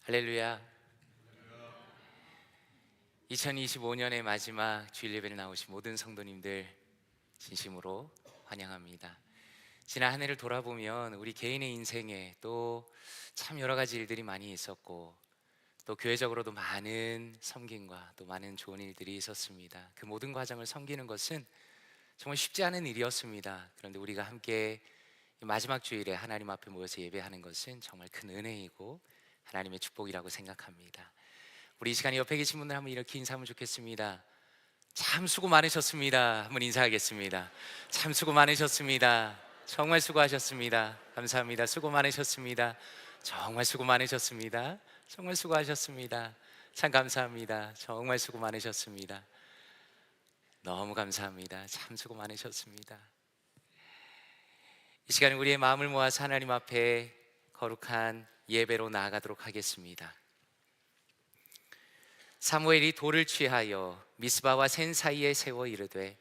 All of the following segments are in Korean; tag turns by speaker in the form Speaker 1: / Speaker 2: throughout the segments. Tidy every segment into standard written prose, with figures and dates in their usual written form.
Speaker 1: 할렐루야. 2025년의 마지막 주일 예배를 나오신 모든 성도님들 진심으로 환영합니다. 지난 한 해를 돌아보면 우리 개인의 인생에 또 참 여러 가지 일들이 많이 있었고, 또 교회적으로도 많은 섬김과 또 많은 좋은 일들이 있었습니다. 그 모든 과정을 섬기는 것은 정말 쉽지 않은 일이었습니다. 그런데 우리가 함께 마지막 주일에 하나님 앞에 모여서 예배하는 것은 정말 큰 은혜이고 하나님의 축복이라고 생각합니다. 우리 이 시간에 옆에 계신 분들 한번 이렇게 인사하면 좋겠습니다. 참 수고 많으셨습니다. 한번 인사하겠습니다. 참 수고 많으셨습니다. 정말 수고하셨습니다. 감사합니다. 수고 많으셨습니다. 정말 수고 많으셨습니다. 정말 수고하셨습니다. 참 감사합니다. 정말 수고 많으셨습니다. 너무 감사합니다. 참 수고 많으셨습니다. 이 시간에 우리의 마음을 모아서 하나님 앞에 거룩한 예배로 나아가도록 하겠습니다. 사무엘이 돌을 취하여 미스바와 센 사이에 세워 이르되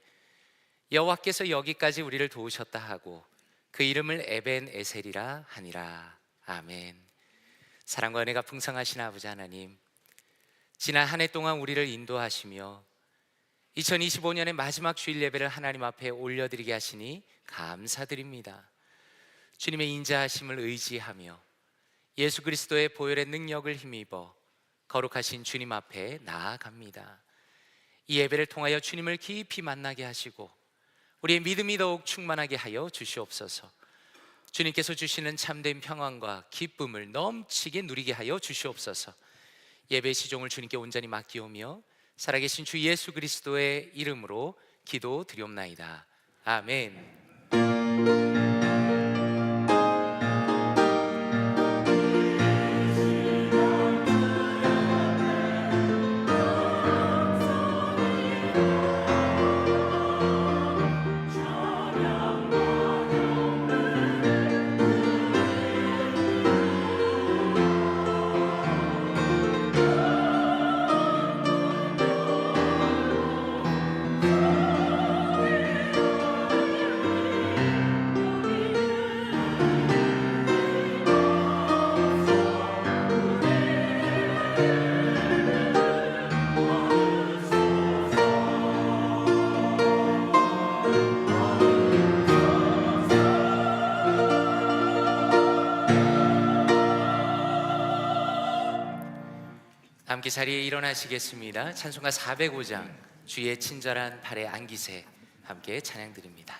Speaker 1: 여호와께서 여기까지 우리를 도우셨다 하고 그 이름을 에벤 에셀이라 하니라. 아멘. 사랑과 은혜가 풍성하신 아버지 하나님, 지난 한 해 동안 우리를 인도하시며 2025년의 마지막 주일 예배를 하나님 앞에 올려드리게 하시니 감사드립니다. 주님의 인자하심을 의지하며 예수 그리스도의 보혈의 능력을 힘입어 거룩하신 주님 앞에 나아갑니다. 이 예배를 통하여 주님을 깊이 만나게 하시고 우리의 믿음이 더욱 충만하게 하여 주시옵소서. 주님께서 주시는 참된 평안과 기쁨을 넘치게 누리게 하여 주시옵소서. 예배 시종을 주님께 온전히 맡기오며 살아계신 주 예수 그리스도의 이름으로 기도드리옵나이다. 아멘. 함께 자리에 일어나시겠습니다. 찬송가 405장 주의 친절한 발에 안기세 함께 찬양드립니다.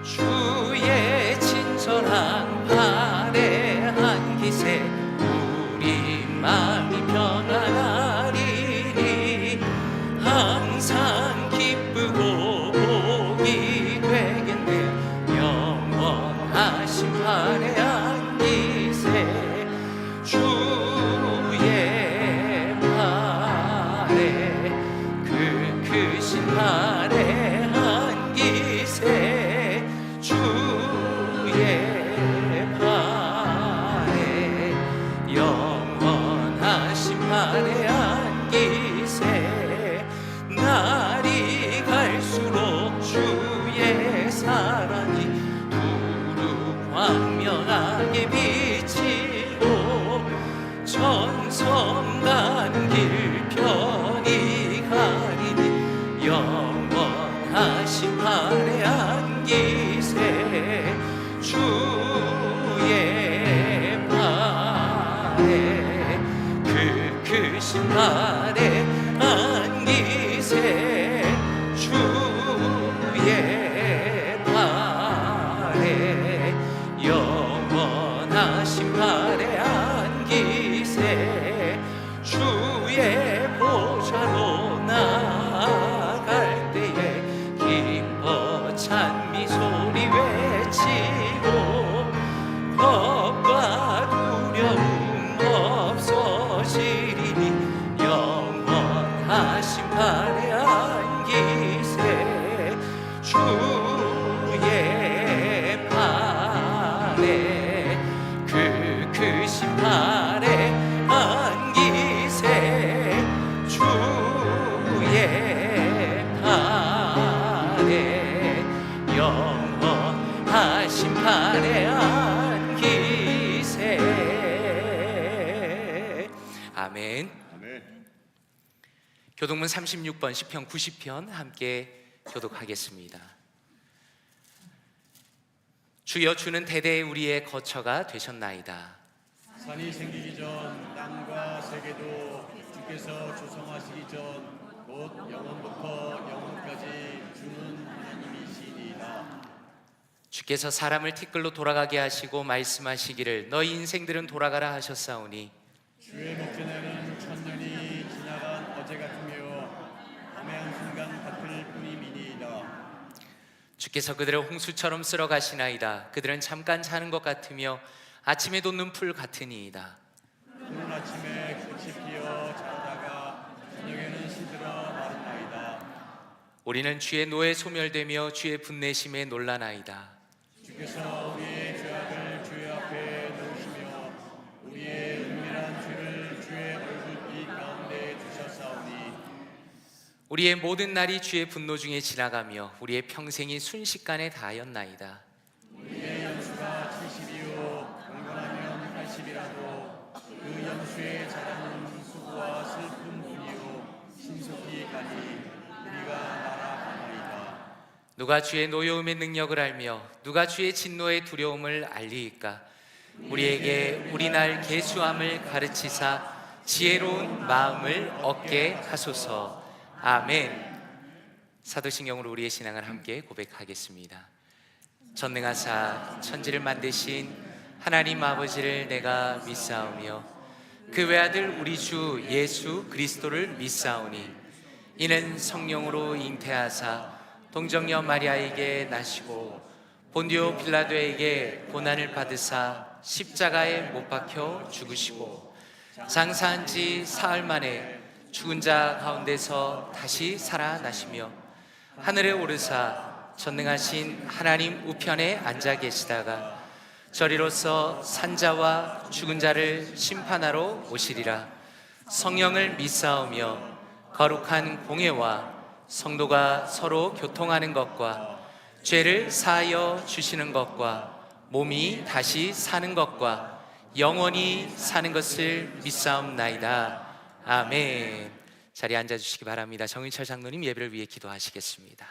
Speaker 1: 주의 친절한 발에 안기세 우리 마음이 편안하리니 항상 기쁘고 복이 되겠네. 영원하신 발에 주의 발에 그 크신 발에 안기세 주의 발에 영원하신 발에 안기세 날이 갈수록 주의 사랑이 두루 광명하게 비치고 전성 가는 길 편히 가리니 영원하신 발에 안기세 주의 발에 그 크신 발에 안기세 주의 발에 영원하신 발에 안기세 주의 보좌로 나아갈 때에 기뻐 찬미 소리 외치고 겁과 두려움 없어지리니 영원하신 발에 안기세 주의 발에 그 크신 발에 안기세 주의 발에 영원하신 안에 안기세. 아멘.
Speaker 2: 아멘.
Speaker 1: 교독문 36번 시편 90편 함께 교독하겠습니다. 주여, 주는 대대에 우리의 거처가 되셨나이다.
Speaker 2: 산이 생기기 전 땅과 세계도 주께서 조성하시기 전 곧 영원부터 영원까지 주는 하나님이시니이다.
Speaker 1: 주께서 사람을 티끌로 돌아가게 하시고 말씀하시기를 너희 인생들은 돌아가라 하셨사오니
Speaker 2: 주의 목전에는 천년이 지나간 어제 같으며 밤의 한순간 같을 뿐임이니이다.
Speaker 1: 주께서 그들을 홍수처럼 쓸어 가시나이다. 그들은 잠깐 자는 것 같으며 아침에 돋는 풀 같으니이다.
Speaker 2: 푸른 아침에 꽃이 피어 자라다가 저녁에는 시들어 마른나이다.
Speaker 1: 우리는 주의 노에 소멸되며 주의 분내심에 놀라나이다.
Speaker 2: 주께서 우리의 죄악을 주의 앞에 놓으시며 우리의 은밀한 죄를 주의 얼굴빛 가운데 두셨사오니
Speaker 1: 우리의 모든 날이 주의 분노 중에 지나가며 우리의 평생이 순식간에 다하였나이다.
Speaker 2: 우리의 연수가 70이요 경건하면 80이라도 그 연수에 자라는 수고와 슬픔뿐이요 신속히 가니 우리가 날아가나이다.
Speaker 1: 누가 주의 노여움의 능력을 알며 누가 주의 진노의 두려움을 알리이까. 우리에게 우리 날 계수함을 가르치사 지혜로운 마음을 얻게 하소서. 아멘. 사도신경으로 우리의 신앙을 함께 고백하겠습니다. 전능하사 천지를 만드신 하나님 아버지를 내가 믿사오며 그 외아들 우리 주 예수 그리스도를 믿사오니 이는 성령으로 잉태하사 동정녀 마리아에게 나시고 본디오 빌라도에게 고난을 받으사 십자가에 못 박혀 죽으시고 장사한 지 사흘 만에 죽은 자 가운데서 다시 살아나시며 하늘에 오르사 전능하신 하나님 우편에 앉아 계시다가 저리로서 산자와 죽은 자를 심판하러 오시리라. 성령을 믿사오며 거룩한 공회와 성도가 서로 교통하는 것과 죄를 사하여 주시는 것과 몸이 다시 사는 것과 영원히 사는 것을 믿사옵나이다. 아멘. 자리에 앉아주시기 바랍니다. 정인철 장로님 예배를 위해 기도하시겠습니다.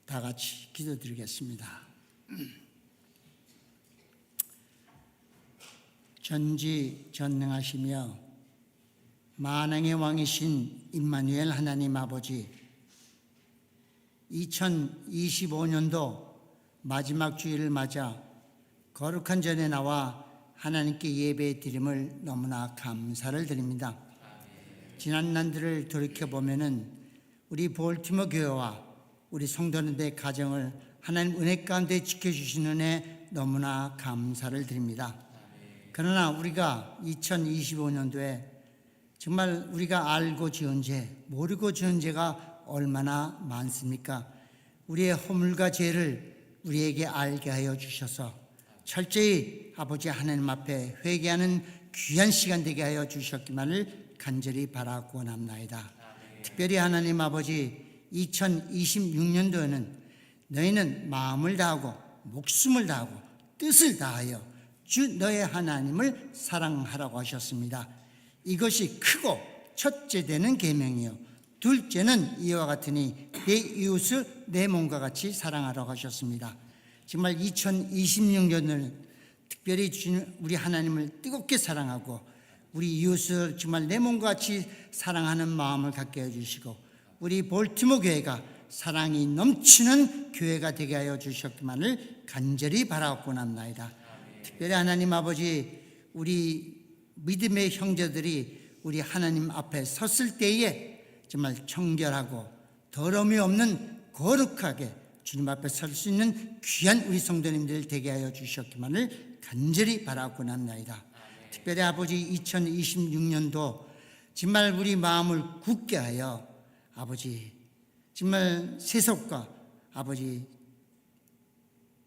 Speaker 3: 다 같이 기도드리겠습니다. 전지전능하시며 만왕의 왕이신 임마누엘 하나님 아버지, 2025년도 마지막 주일을 맞아 거룩한 전에 나와 하나님께 예배 드림을 너무나 감사를 드립니다. 지난 날들을 돌이켜보면은 우리 볼티모 교회와 우리 성도님들의 가정을 하나님 은혜 가운데 지켜주시는 은혜 너무나 감사를 드립니다. 그러나 우리가 2025년도에 정말 우리가 알고 지은 죄, 모르고 지은 죄가 얼마나 많습니까? 우리의 허물과 죄를 우리에게 알게 하여 주셔서 철저히 아버지 하나님 앞에 회개하는 귀한 시간 되게 하여 주셨기만을 간절히 바라고 원합나이다. 특별히 하나님 아버지, 2026년도에는 너희는 마음을 다하고 목숨을 다하고 뜻을 다하여 주 너의 하나님을 사랑하라고 하셨습니다. 이것이 크고 첫째 되는 계명이요 둘째는 이와 같으니 내 이웃을 내 몸과 같이 사랑하라고 하셨습니다. 정말 2026년은 특별히 우리 하나님을 뜨겁게 사랑하고 우리 이웃을 정말 내 몸과 같이 사랑하는 마음을 갖게 해주시고 우리 볼티모 교회가 사랑이 넘치는 교회가 되게 하여 주셨기만을 간절히 바라고 합나이다. 특별히 하나님 아버지, 우리 믿음의 형제들이 우리 하나님 앞에 섰을 때에 정말 청결하고 더러움이 없는 거룩하게 주님 앞에 설 수 있는 귀한 우리 성도님들 되게 하여 주셨기만을 간절히 바라고 합나이다. 특별히 아버지, 2026년도 정말 우리 마음을 굳게 하여 아버지 정말 세속과 아버지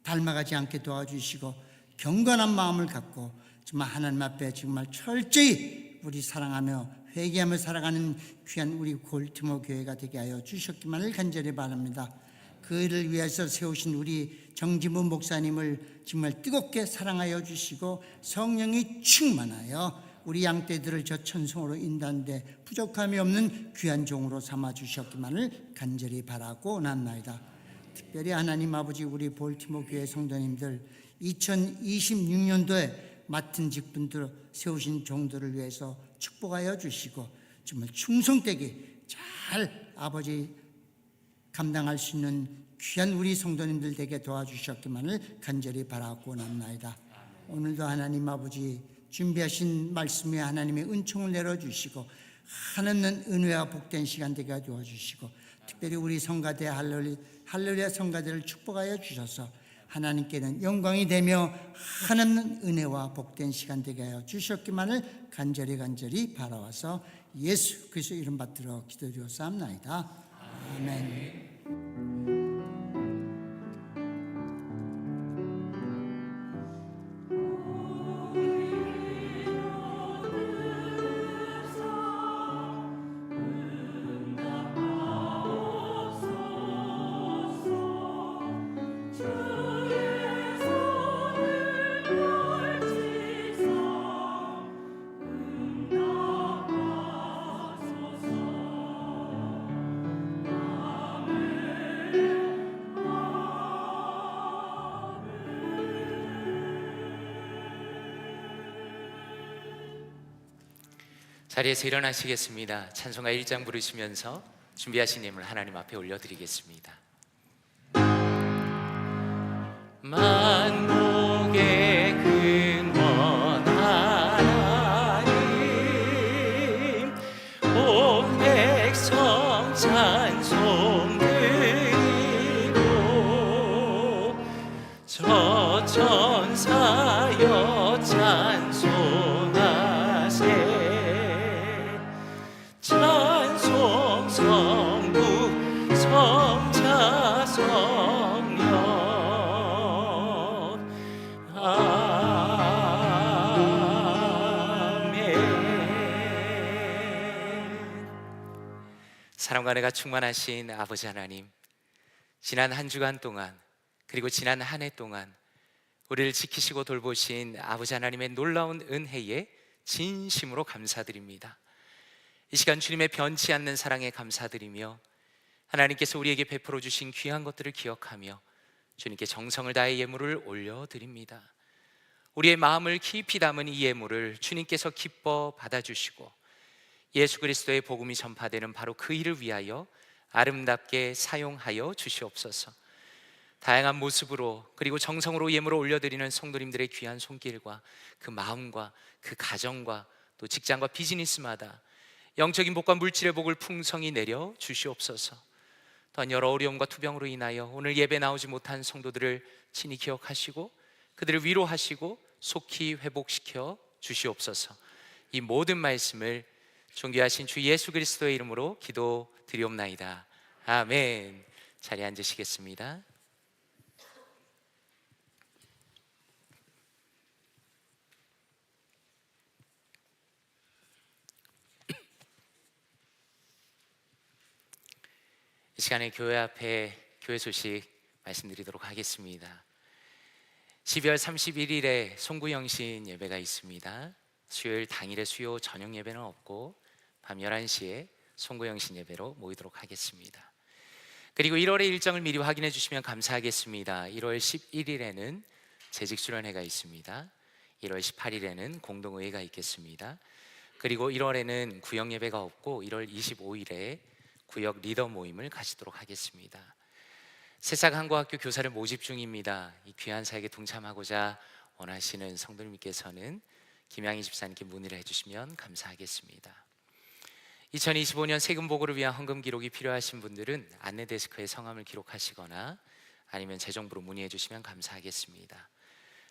Speaker 3: 닮아가지 않게 도와주시고 경건한 마음을 갖고 정말 하나님 앞에 정말 철저히 우리 사랑하며 회개하며 살아가는 귀한 우리 골티모 교회가 되게 하여 주셨기만을 간절히 바랍니다. 그를 위해서 세우신 우리 정지무 목사님을 정말 뜨겁게 사랑하여 주시고 성령이 충만하여 우리 양떼들을 저 천성으로 인도하는데 부족함이 없는 귀한 종으로 삼아 주셨기만을 간절히 바라고 원합니다. 특별히 하나님 아버지 우리 볼티모 교회 성도님들 2026년도에 맡은 직분들 세우신 종들을 위해서 축복하여 주시고 정말 충성되게 잘 아버지 감당할 수 있는 귀한 우리 성도님들 되게 도와주셨기만을 간절히 바라고 원합니다. 오늘도 하나님 아버지 준비하신 말씀에 하나님의 은총을 내려주시고 하나님 은혜와 복된 시간 되게 도와주시고 특별히 우리 성가대 할렐루야 성가대를 축복하여 주셔서 하나님께는 영광이 되며 하나님 은혜와 복된 시간 되게 하여 주셨기만을 간절히 바라와서 예수 그리스도 이름 받들어 기도드렸사옵나이다. 아멘.
Speaker 1: 자리에서 일어나시겠습니다. 찬송가 1장 부르시면서 준비하신 예물 하나님 앞에 올려드리겠습니다. 만국의 근원 하나님 온 백성 찬송 드리고 저 천사여 찬송하세 찬송 성부 성자 성령 아멘. 사랑과 은혜가 충만하신 아버지 하나님, 지난 한 주간 동안 그리고 지난 한 해 동안 우리를 지키시고 돌보신 아버지 하나님의 놀라운 은혜에 진심으로 감사드립니다. 이 시간 주님의 변치 않는 사랑에 감사드리며 하나님께서 우리에게 베풀어 주신 귀한 것들을 기억하며 주님께 정성을 다해 예물을 올려드립니다. 우리의 마음을 깊이 담은 이 예물을 주님께서 기뻐 받아주시고 예수 그리스도의 복음이 전파되는 바로 그 일을 위하여 아름답게 사용하여 주시옵소서. 다양한 모습으로 그리고 정성으로 예물을 올려드리는 성도님들의 귀한 손길과 그 마음과 그 가정과 또 직장과 비즈니스마다 영적인 복과 물질의 복을 풍성히 내려 주시옵소서. 또한 여러 어려움과 투병으로 인하여 오늘 예배 나오지 못한 성도들을 친히 기억하시고 그들을 위로하시고 속히 회복시켜 주시옵소서. 이 모든 말씀을 존귀하신 주 예수 그리스도의 이름으로 기도드리옵나이다. 아멘. 자리에 앉으시겠습니다. 이 시간에 교회 앞에 교회 소식 말씀드리도록 하겠습니다. 12월 31일에 송구영신 예배가 있습니다. 수요일 당일에 수요 저녁 예배는 없고 밤 11시에 송구영신 예배로 모이도록 하겠습니다. 그리고 1월의 일정을 미리 확인해 주시면 감사하겠습니다. 1월 11일에는 재직수련회가 있습니다. 1월 18일에는 공동의회가 있겠습니다. 그리고 1월에는 구역 예배가 없고 1월 25일에 구역 리더 모임을 가지도록 하겠습니다. 새싹한국학교 교사를 모집 중입니다. 이 귀한 사역에 동참하고자 원하시는 성도님께서는 김양희 집사님께 문의를 해주시면 감사하겠습니다. 2025년 세금 보고를 위한 헌금 기록이 필요하신 분들은 안내 데스크에 성함을 기록하시거나 아니면 재정부로 문의해 주시면 감사하겠습니다.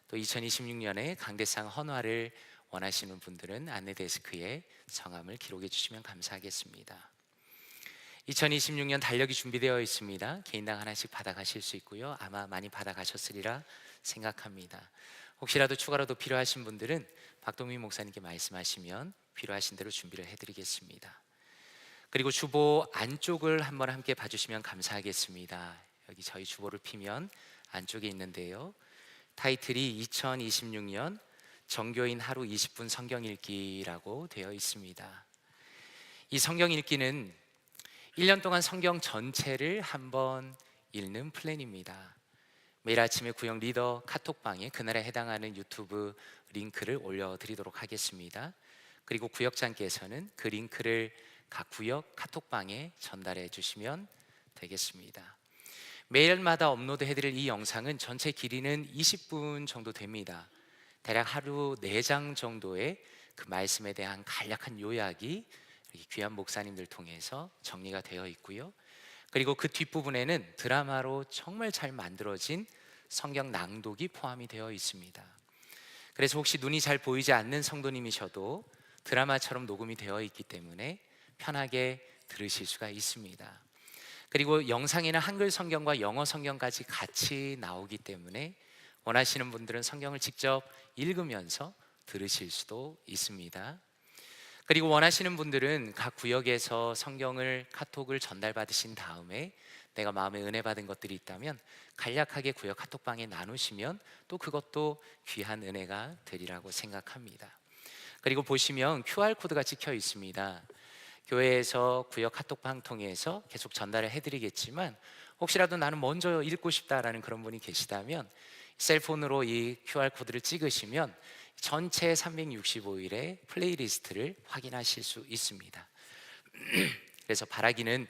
Speaker 1: 또 2026년에 강대상 헌화를 원하시는 분들은 안내 데스크에 성함을 기록해 주시면 감사하겠습니다. 2026년 달력이 준비되어 있습니다. 개인당 하나씩 받아가실 수 있고요. 아마 많이 받아가셨으리라 생각합니다. 혹시라도 추가로 더 필요하신 분들은 박동민 목사님께 말씀하시면 필요하신 대로 준비를 해드리겠습니다. 그리고 주보 안쪽을 한번 함께 봐주시면 감사하겠습니다. 여기 저희 주보를 피면 안쪽에 있는데요, 타이틀이 2026년 정교인 하루 20분 성경 읽기라고 되어 있습니다. 이 성경 읽기는 1년 동안 성경 전체를 한번 읽는 플랜입니다. 매일 아침에 구역 리더 카톡방에 그날에 해당하는 유튜브 링크를 올려드리도록 하겠습니다. 그리고 구역장께서는 그 링크를 각 구역 카톡방에 전달해 주시면 되겠습니다. 매일마다 업로드해드릴 이 영상은 전체 길이는 20분 정도 됩니다. 대략 하루 4장 정도의 그 말씀에 대한 간략한 요약이 귀한 목사님들 통해서 정리가 되어 있고요. 그리고 그 뒷부분에는 드라마로 정말 잘 만들어진 성경 낭독이 포함이 되어 있습니다. 그래서 혹시 눈이 잘 보이지 않는 성도님이셔도 드라마처럼 녹음이 되어 있기 때문에 편하게 들으실 수가 있습니다. 그리고 영상에는 한글 성경과 영어 성경까지 같이 나오기 때문에 원하시는 분들은 성경을 직접 읽으면서 들으실 수도 있습니다. 그리고 원하시는 분들은 각 구역에서 성경을 카톡을 전달받으신 다음에 내가 마음에 은혜 받은 것들이 있다면 간략하게 구역 카톡방에 나누시면 또 그것도 귀한 은혜가 되리라고 생각합니다. 그리고 보시면 QR코드가 찍혀 있습니다. 교회에서 구역 카톡방 통해서 계속 전달을 해드리겠지만 혹시라도 나는 먼저 읽고 싶다라는 그런 분이 계시다면 셀폰으로 이 QR코드를 찍으시면 전체 365일의 플레이리스트를 확인하실 수 있습니다. 그래서 바라기는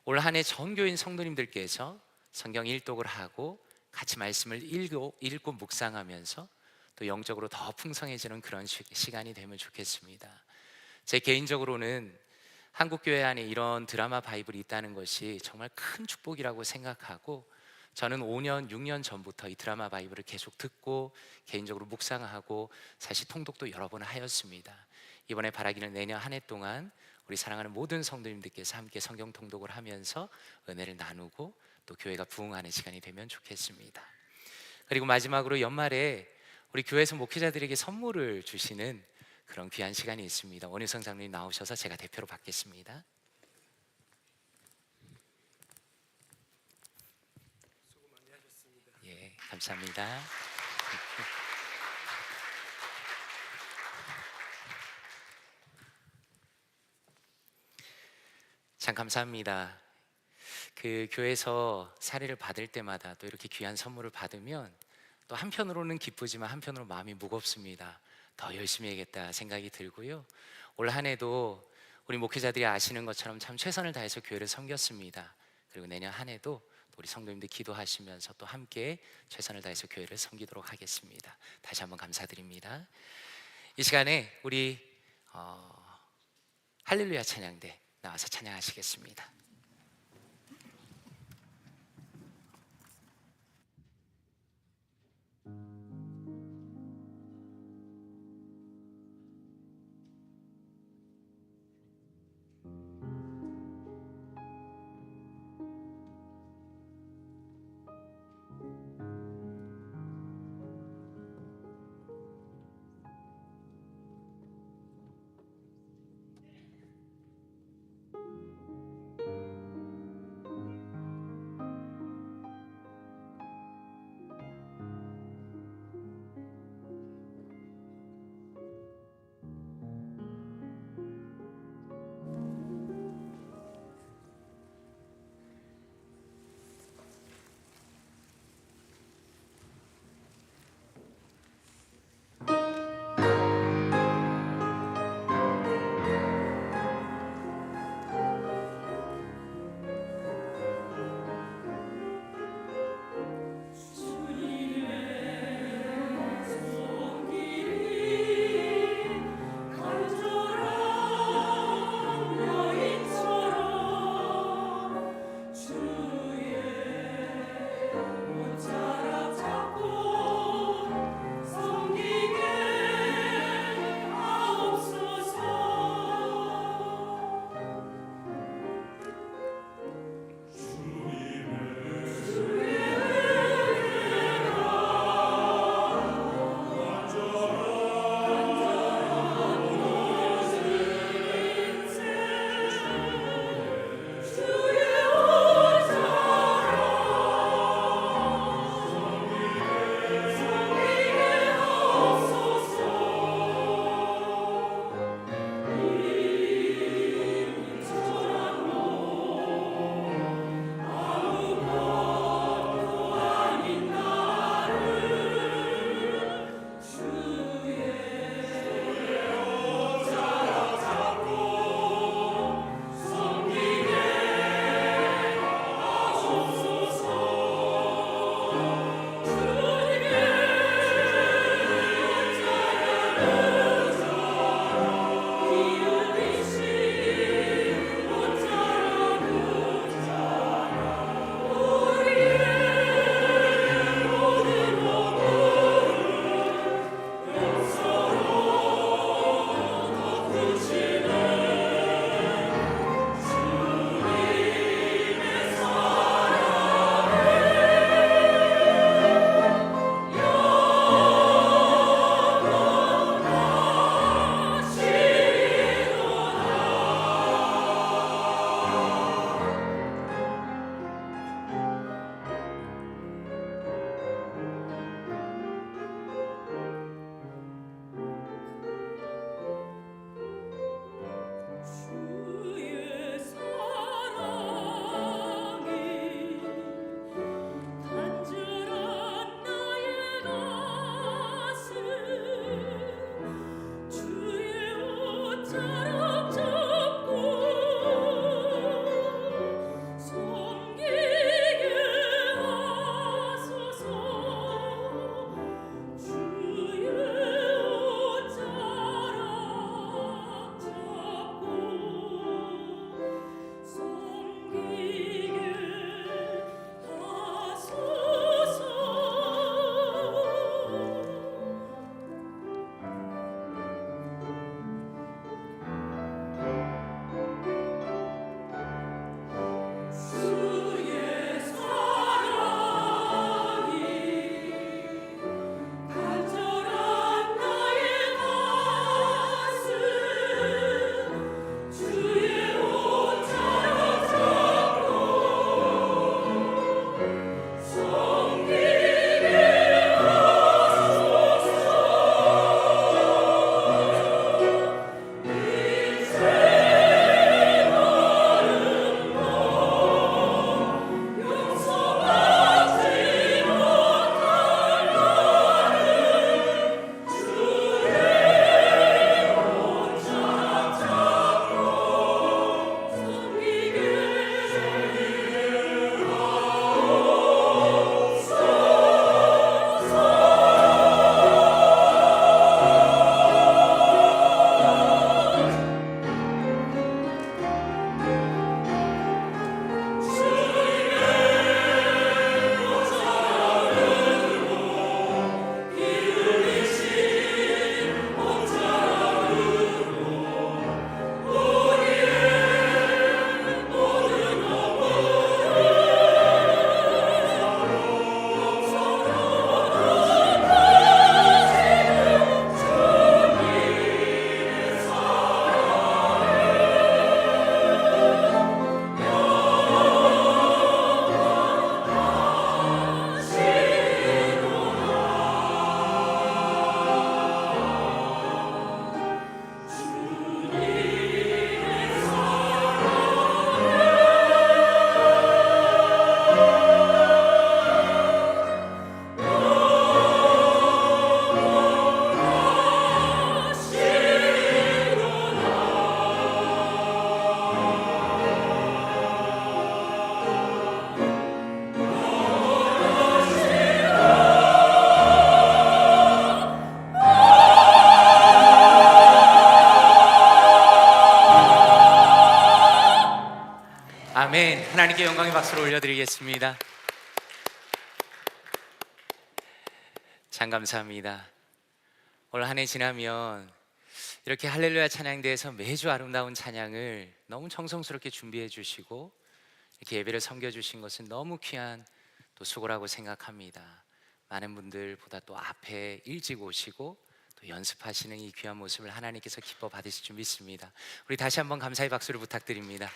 Speaker 1: 올 한 해 전교인 성도님들께서 성경 일독을 하고 같이 말씀을 읽고 묵상하면서 또 영적으로 더 풍성해지는 그런 시간이 되면 좋겠습니다. 제 개인적으로는 한국교회 안에 이런 드라마 바이블이 있다는 것이 정말 큰 축복이라고 생각하고 저는 5년, 6년 전부터 이 드라마 바이블을 계속 듣고 개인적으로 묵상하고 사실 통독도 여러 번 하였습니다. 이번에 바라기는 내년 한 해 동안 우리 사랑하는 모든 성도님들께서 함께 성경 통독을 하면서 은혜를 나누고 또 교회가 부흥하는 시간이 되면 좋겠습니다. 그리고 마지막으로 연말에 우리 교회에서 목회자들에게 선물을 주시는 그런 귀한 시간이 있습니다. 원유성 장로님 나오셔서 제가 대표로 받겠습니다. 예, 감사합니다. 참 감사합니다. 그 교회에서 사례를 받을 때마다 또 이렇게 귀한 선물을 받으면 또 한편으로는 기쁘지만 한편으로 마음이 무겁습니다. 더 열심히 해야겠다 생각이 들고요. 올 한 해도 우리 목회자들이 아시는 것처럼 참 최선을 다해서 교회를 섬겼습니다. 그리고 내년 한 해도 우리 성도님들 기도하시면서 또 함께 최선을 다해서 교회를 섬기도록 하겠습니다. 다시 한번 감사드립니다. 이 시간에 우리 할렐루야 찬양대 나와서 찬양하시겠습니다. 아멘. 하나님께 영광의 박수를 올려드리겠습니다. 참 감사합니다. 올 한 해 지나면 이렇게 할렐루야 찬양대에서 매주 아름다운 찬양을 너무 정성스럽게 준비해 주시고 이렇게 예배를 섬겨주신 것은 너무 귀한 또 수고라고 생각합니다. 많은 분들보다 또 앞에 일찍 오시고 또 연습하시는 이 귀한 모습을 하나님께서 기뻐 받으실 줄 믿습니다. 우리 다시 한번 감사의 박수를 부탁드립니다.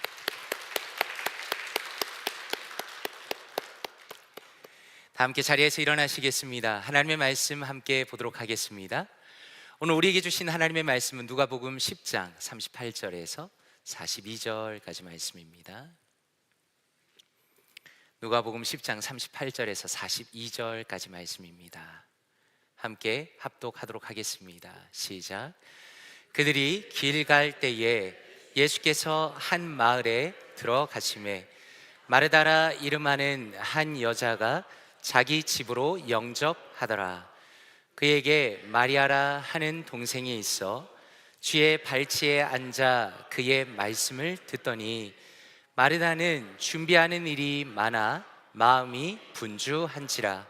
Speaker 1: 다 함께 자리에서 일어나시겠습니다. 하나님의 말씀 함께 보도록 하겠습니다. 오늘 우리에게 주신 하나님의 말씀은 누가복음 10장 38절에서 42절까지 말씀입니다. 누가복음 10장 38절에서 42절까지 말씀입니다. 함께 합독하도록 하겠습니다. 시작. 그들이 길 갈 때에 예수께서 한 마을에 들어가시매 마르다라 이름하는 한 여자가 자기 집으로 영접하더라. 그에게 마리아라 하는 동생이 있어 주의 발치에 앉아 그의 말씀을 듣더니 마르다는 준비하는 일이 많아 마음이 분주한지라.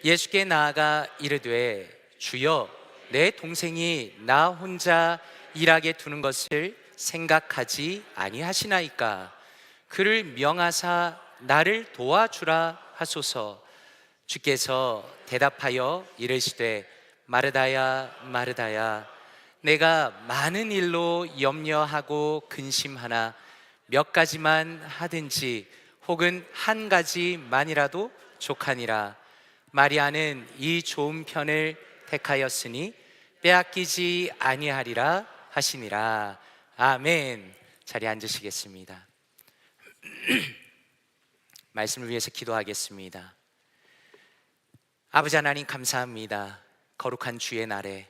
Speaker 1: 예수께 나아가 이르되 주여, 내 동생이 나 혼자 일하게 두는 것을 생각하지 아니하시나이까. 그를 명하사 나를 도와주라 하소서. 주께서 대답하여 이르시되 마르다야 마르다야, 내가 많은 일로 염려하고 근심하나 몇 가지만 하든지 혹은 한 가지만이라도 족하니라. 마리아는 이 좋은 편을 택하였으니 빼앗기지 아니하리라 하시니라. 아멘. 자리에 앉으시겠습니다. 말씀을 위해서 기도하겠습니다. 아버지 하나님, 감사합니다. 거룩한 주의 날에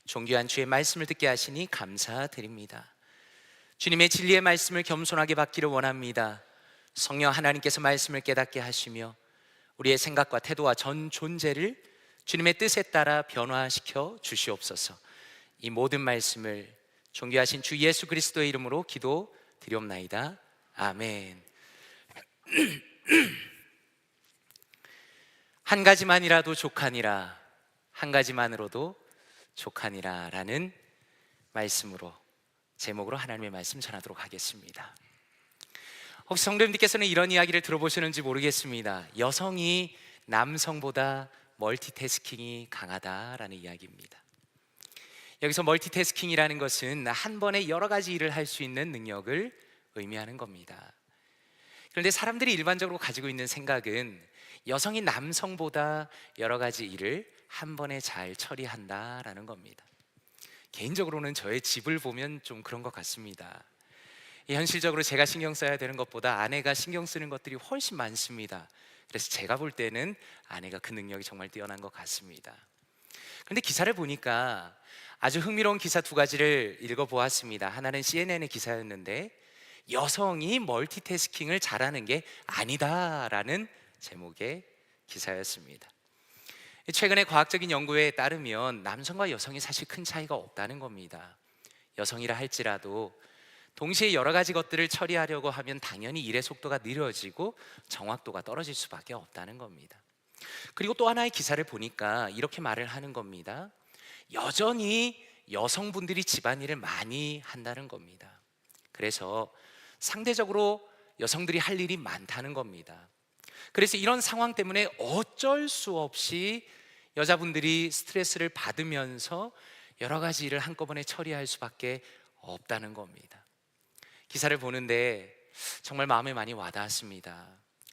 Speaker 1: 존귀한 주의 말씀을 듣게 하시니 감사드립니다. 주님의 진리의 말씀을 겸손하게 받기를 원합니다. 성령 하나님께서 말씀을 깨닫게 하시며 우리의 생각과 태도와 전 존재를 주님의 뜻에 따라 변화시켜 주시옵소서. 이 모든 말씀을 존귀하신 주 예수 그리스도의 이름으로 기도드리옵나이다. 아멘. 한 가지만이라도 족하니라, 한 가지만으로도 족하니라 라는 말씀으로, 제목으로 하나님의 말씀 전하도록 하겠습니다. 혹시 성도님들께서는 이런 이야기를 들어보셨는지 모르겠습니다. 여성이 남성보다 멀티태스킹이 강하다라는 이야기입니다. 여기서 멀티태스킹이라는 것은 한 번에 여러 가지 일을 할 수 있는 능력을 의미하는 겁니다. 그런데 사람들이 일반적으로 가지고 있는 생각은 여성이 남성보다 여러 가지 일을 한 번에 잘 처리한다라는 겁니다. 개인적으로는 저의 집을 보면 좀 그런 것 같습니다. 현실적으로 제가 신경 써야 되는 것보다 아내가 신경 쓰는 것들이 훨씬 많습니다. 그래서 제가 볼 때는 아내가 그 능력이 정말 뛰어난 것 같습니다. 그런데 기사를 보니까 아주 흥미로운 기사 두 가지를 읽어보았습니다. 하나는 CNN의 기사였는데 여성이 멀티태스킹을 잘하는 게 아니다라는 제목의 기사였습니다. 최근에 과학적인 연구에 따르면 남성과 여성이 사실 큰 차이가 없다는 겁니다. 여성이라 할지라도 동시에 여러 가지 것들을 처리하려고 하면 당연히 일의 속도가 느려지고 정확도가 떨어질 수밖에 없다는 겁니다. 그리고 또 하나의 기사를 보니까 이렇게 말을 하는 겁니다. 여전히 여성분들이 집안일을 많이 한다는 겁니다. 그래서 상대적으로 여성들이 할 일이 많다는 겁니다. 그래서 이런 상황 때문에 어쩔 수 없이 여자분들이 스트레스를 받으면서 여러 가지 일을 한꺼번에 처리할 수밖에 없다는 겁니다. 기사를 보는데 정말 마음에 많이 와닿았습니다.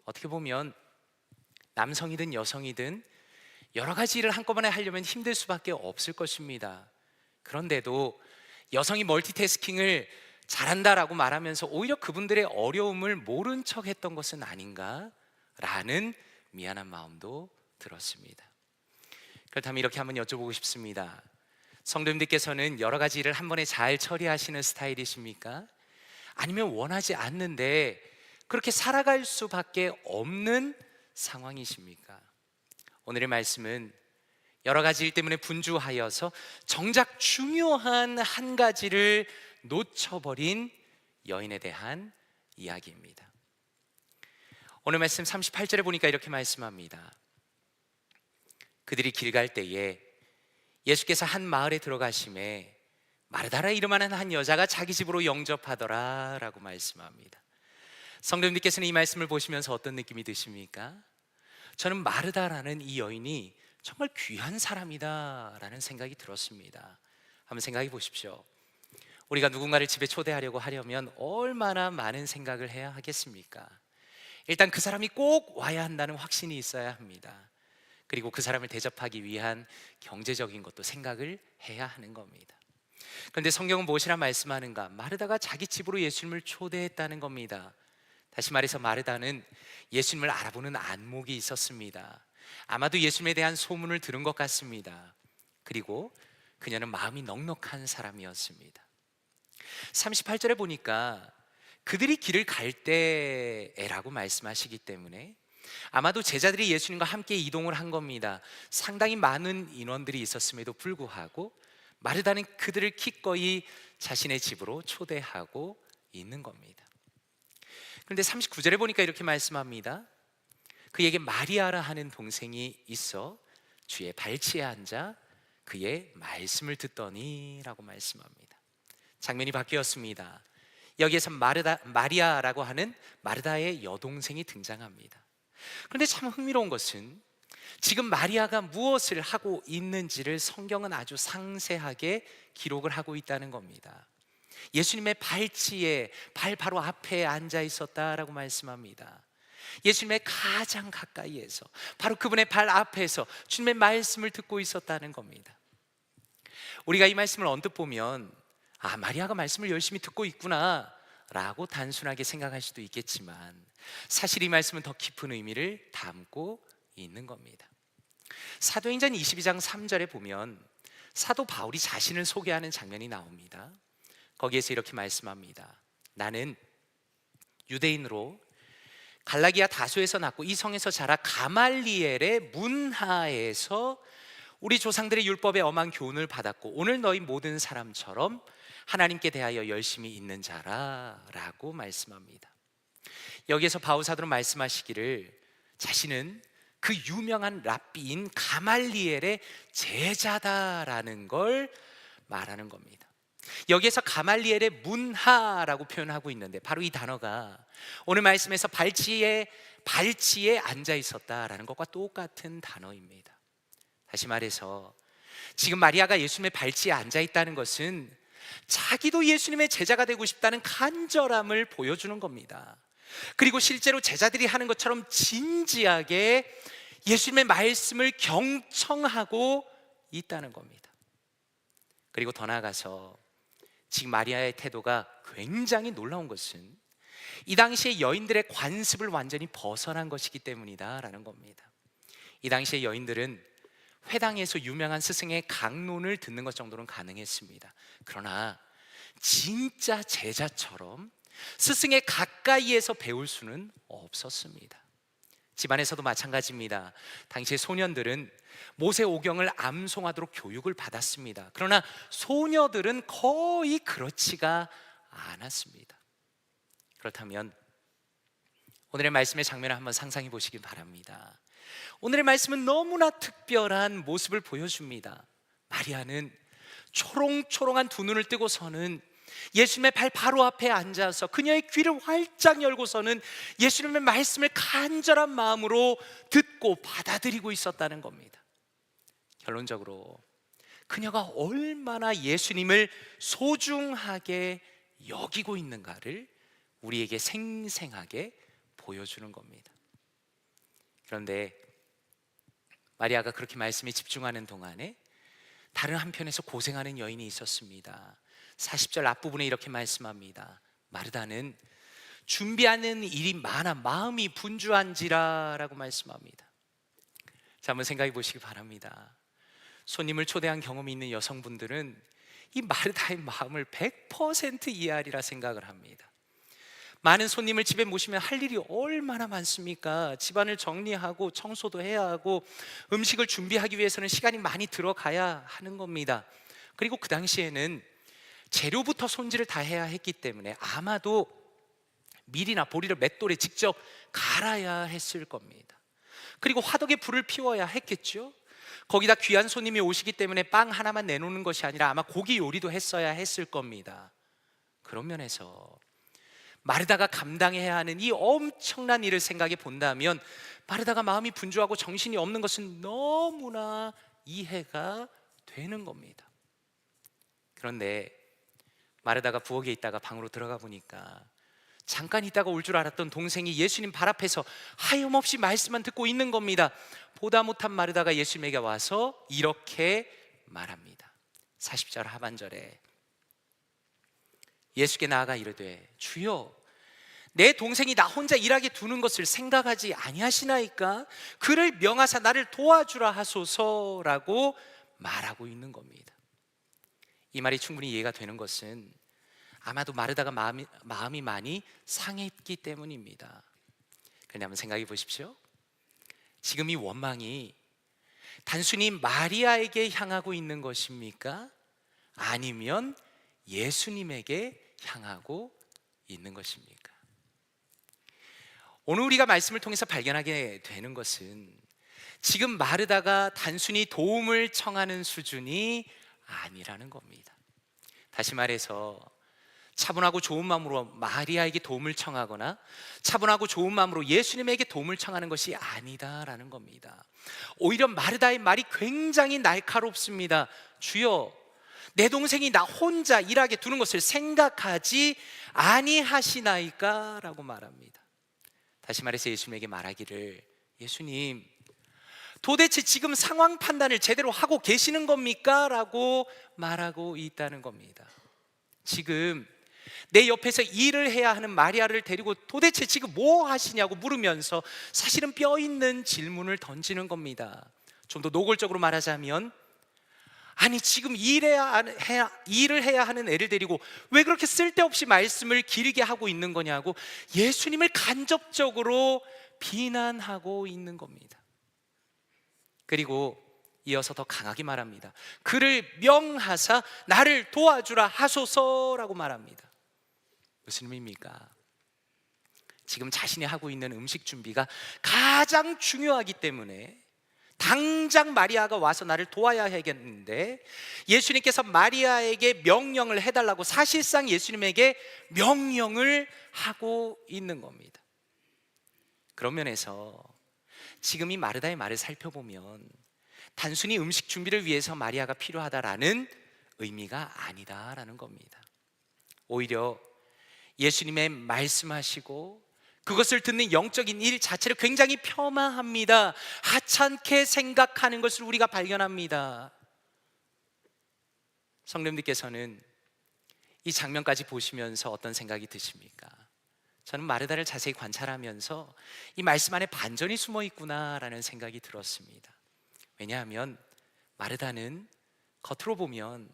Speaker 1: 어떻게 보면 남성이든 여성이든 여러 가지 일을 한꺼번에 하려면 힘들 수밖에 없을 것입니다. 그런데도 여성이 멀티태스킹을 잘한다라고 말하면서 오히려 그분들의 어려움을 모른 척 했던 것은 아닌가라는 미안한 마음도 들었습니다. 그렇다면 이렇게 한번 여쭤보고 싶습니다. 성도님들께서는 여러 가지 일을 한 번에 잘 처리하시는 스타일이십니까? 아니면 원하지 않는데 그렇게 살아갈 수밖에 없는 상황이십니까? 오늘의 말씀은 여러 가지 일 때문에 분주하여서 정작 중요한 한 가지를 놓쳐버린 여인에 대한 이야기입니다. 오늘 말씀 38절에 보니까 이렇게 말씀합니다. 그들이 길 갈 때에 예수께서 한 마을에 들어가심에 마르다라 이름하는 한 여자가 자기 집으로 영접하더라 라고 말씀합니다. 성도님들께서는 이 말씀을 보시면서 어떤 느낌이 드십니까? 저는 마르다라는 이 여인이 정말 귀한 사람이다 라는 생각이 들었습니다. 한번 생각해 보십시오. 우리가 누군가를 집에 초대하려고 하려면 얼마나 많은 생각을 해야 하겠습니까? 일단 그 사람이 꼭 와야 한다는 확신이 있어야 합니다. 그리고 그 사람을 대접하기 위한 경제적인 것도 생각을 해야 하는 겁니다. 그런데 성경은 무엇이라 말씀하는가? 마르다가 자기 집으로 예수님을 초대했다는 겁니다. 다시 말해서 마르다는 예수님을 알아보는 안목이 있었습니다. 아마도 예수님에 대한 소문을 들은 것 같습니다. 그리고 그녀는 마음이 넉넉한 사람이었습니다. 38절에 보니까 그들이 길을 갈 때라고 말씀하시기 때문에 아마도 제자들이 예수님과 함께 이동을 한 겁니다. 상당히 많은 인원들이 있었음에도 불구하고 마르다는 그들을 기꺼이 자신의 집으로 초대하고 있는 겁니다. 그런데 39절에 보니까 이렇게 말씀합니다. 그에게 마리아라 하는 동생이 있어 주의 발치에 앉아 그의 말씀을 듣더니 라고 말씀합니다. 장면이 바뀌었습니다. 여기에서 마리아라고 하는 마르다의 여동생이 등장합니다. 그런데 참 흥미로운 것은 지금 마리아가 무엇을 하고 있는지를 성경은 아주 상세하게 기록을 하고 있다는 겁니다. 예수님의 발치에 발 바로 앞에 앉아 있었다라고 말씀합니다. 예수님의 가장 가까이에서 바로 그분의 발 앞에서 주님의 말씀을 듣고 있었다는 겁니다. 우리가 이 말씀을 언뜻 보면 마리아가 말씀을 열심히 듣고 있구나 라고 단순하게 생각할 수도 있겠지만 사실 이 말씀은 더 깊은 의미를 담고 있는 겁니다. 사도행전 22장 3절에 보면 사도 바울이 자신을 소개하는 장면이 나옵니다. 거기에서 이렇게 말씀합니다. 나는 유대인으로 갈라기아 다소에서 낳고 이 성에서 자라 가말리엘의 문하에서 우리 조상들의 율법에 엄한 교훈을 받았고 오늘 너희 모든 사람처럼 하나님께 대하여 열심히 있는 자라 라고 말씀합니다. 여기에서 바울 사도는 말씀하시기를 자신은 그 유명한 랍비인 가말리엘의 제자다라는 걸 말하는 겁니다. 여기에서 가말리엘의 문하라고 표현하고 있는데 바로 이 단어가 오늘 말씀에서 발치에 앉아 있었다라는 것과 똑같은 단어입니다. 다시 말해서 지금 마리아가 예수님의 발치에 앉아 있다는 것은 자기도 예수님의 제자가 되고 싶다는 간절함을 보여주는 겁니다. 그리고 실제로 제자들이 하는 것처럼 진지하게 예수님의 말씀을 경청하고 있다는 겁니다. 그리고 더 나아가서 지금 마리아의 태도가 굉장히 놀라운 것은 이 당시의 여인들의 관습을 완전히 벗어난 것이기 때문이다라는 겁니다. 이 당시의 여인들은 회당에서 유명한 스승의 강론을 듣는 것 정도는 가능했습니다. 그러나 진짜 제자처럼 스승의 가까이에서 배울 수는 없었습니다. 집안에서도 마찬가지입니다. 당시의 소년들은 모세 오경을 암송하도록 교육을 받았습니다. 그러나 소녀들은 거의 그렇지가 않았습니다. 그렇다면 오늘의 말씀의 장면을 한번 상상해 보시길 바랍니다. 오늘의 말씀은 너무나 특별한 모습을 보여줍니다. 마리아는 초롱초롱한 두 눈을 뜨고서는 예수님의 발 바로 앞에 앉아서 그녀의 귀를 활짝 열고서는 예수님의 말씀을 간절한 마음으로 듣고 받아들이고 있었다는 겁니다. 결론적으로 그녀가 얼마나 예수님을 소중하게 여기고 있는가를 우리에게 생생하게 보여주는 겁니다. 그런데 마리아가 그렇게 말씀에 집중하는 동안에 다른 한편에서 고생하는 여인이 있었습니다. 40절 앞부분에 이렇게 말씀합니다. 마르다는 준비하는 일이 많아 마음이 분주한지라 라고 말씀합니다. 자, 한번 생각해 보시기 바랍니다. 손님을 초대한 경험이 있는 여성분들은 이 마르다의 마음을 100% 이해하리라 생각을 합니다. 많은 손님을 집에 모시면 할 일이 얼마나 많습니까? 집안을 정리하고 청소도 해야 하고 음식을 준비하기 위해서는 시간이 많이 들어가야 하는 겁니다. 그리고 그 당시에는 재료부터 손질을 다 해야 했기 때문에 아마도 밀이나 보리를 맷돌에 직접 갈아야 했을 겁니다. 그리고 화덕에 불을 피워야 했겠죠. 거기다 귀한 손님이 오시기 때문에 빵 하나만 내놓는 것이 아니라 아마 고기 요리도 했어야 했을 겁니다. 그런 면에서 마르다가 감당해야 하는 이 엄청난 일을 생각해 본다면 마르다가 마음이 분주하고 정신이 없는 것은 너무나 이해가 되는 겁니다. 그런데 마르다가 부엌에 있다가 방으로 들어가 보니까 잠깐 있다가 올 줄 알았던 동생이 예수님 발 앞에서 하염없이 말씀만 듣고 있는 겁니다. 보다 못한 마르다가 예수님에게 와서 이렇게 말합니다. 40절 하반절에 예수께 나아가 이르되 주여 내 동생이 나 혼자 일하게 두는 것을 생각하지 아니하시나이까? 그를 명하사 나를 도와주라 하소서라고 말하고 있는 겁니다. 이 말이 충분히 이해가 되는 것은 아마도 마르다가 마음이 많이 상했기 때문입니다. 그런데 한번 생각해 보십시오. 지금 이 원망이 단순히 마리아에게 향하고 있는 것입니까? 아니면 예수님에게 향하고 있는 것입니까? 오늘 우리가 말씀을 통해서 발견하게 되는 것은 지금 마르다가 단순히 도움을 청하는 수준이 아니라는 겁니다. 다시 말해서 차분하고 좋은 마음으로 마리아에게 도움을 청하거나 차분하고 좋은 마음으로 예수님에게 도움을 청하는 것이 아니다라는 겁니다. 오히려 마르다의 말이 굉장히 날카롭습니다. 주여 내 동생이 나 혼자 일하게 두는 것을 생각하지 아니하시나이까? 라고 말합니다. 다시 말해서 예수님에게 말하기를 예수님 도대체 지금 상황 판단을 제대로 하고 계시는 겁니까? 라고 말하고 있다는 겁니다. 지금 내 옆에서 일을 해야 하는 마리아를 데리고 도대체 지금 뭐 하시냐고 물으면서 사실은 뼈 있는 질문을 던지는 겁니다. 좀 더 노골적으로 말하자면 아니 지금 일을 해야 하는 애를 데리고 왜 그렇게 쓸데없이 말씀을 길게 하고 있는 거냐고 예수님을 간접적으로 비난하고 있는 겁니다. 그리고 이어서 더 강하게 말합니다. 그를 명하사 나를 도와주라 하소서라고 말합니다. 무슨 의미입니까? 지금 자신이 하고 있는 음식 준비가 가장 중요하기 때문에 당장 마리아가 와서 나를 도와야 하겠는데, 예수님께서 마리아에게 명령을 해달라고 사실상 예수님에게 명령을 하고 있는 겁니다. 그런 면에서 지금 이 마르다의 말을 살펴보면 단순히 음식 준비를 위해서 마리아가 필요하다라는 의미가 아니다라는 겁니다. 오히려 예수님의 말씀하시고 그것을 듣는 영적인 일 자체를 굉장히 폄하합니다. 하찮게 생각하는 것을 우리가 발견합니다. 성도님들께서는 이 장면까지 보시면서 어떤 생각이 드십니까? 저는 마르다를 자세히 관찰하면서 이 말씀 안에 반전이 숨어 있구나라는 생각이 들었습니다. 왜냐하면 마르다는 겉으로 보면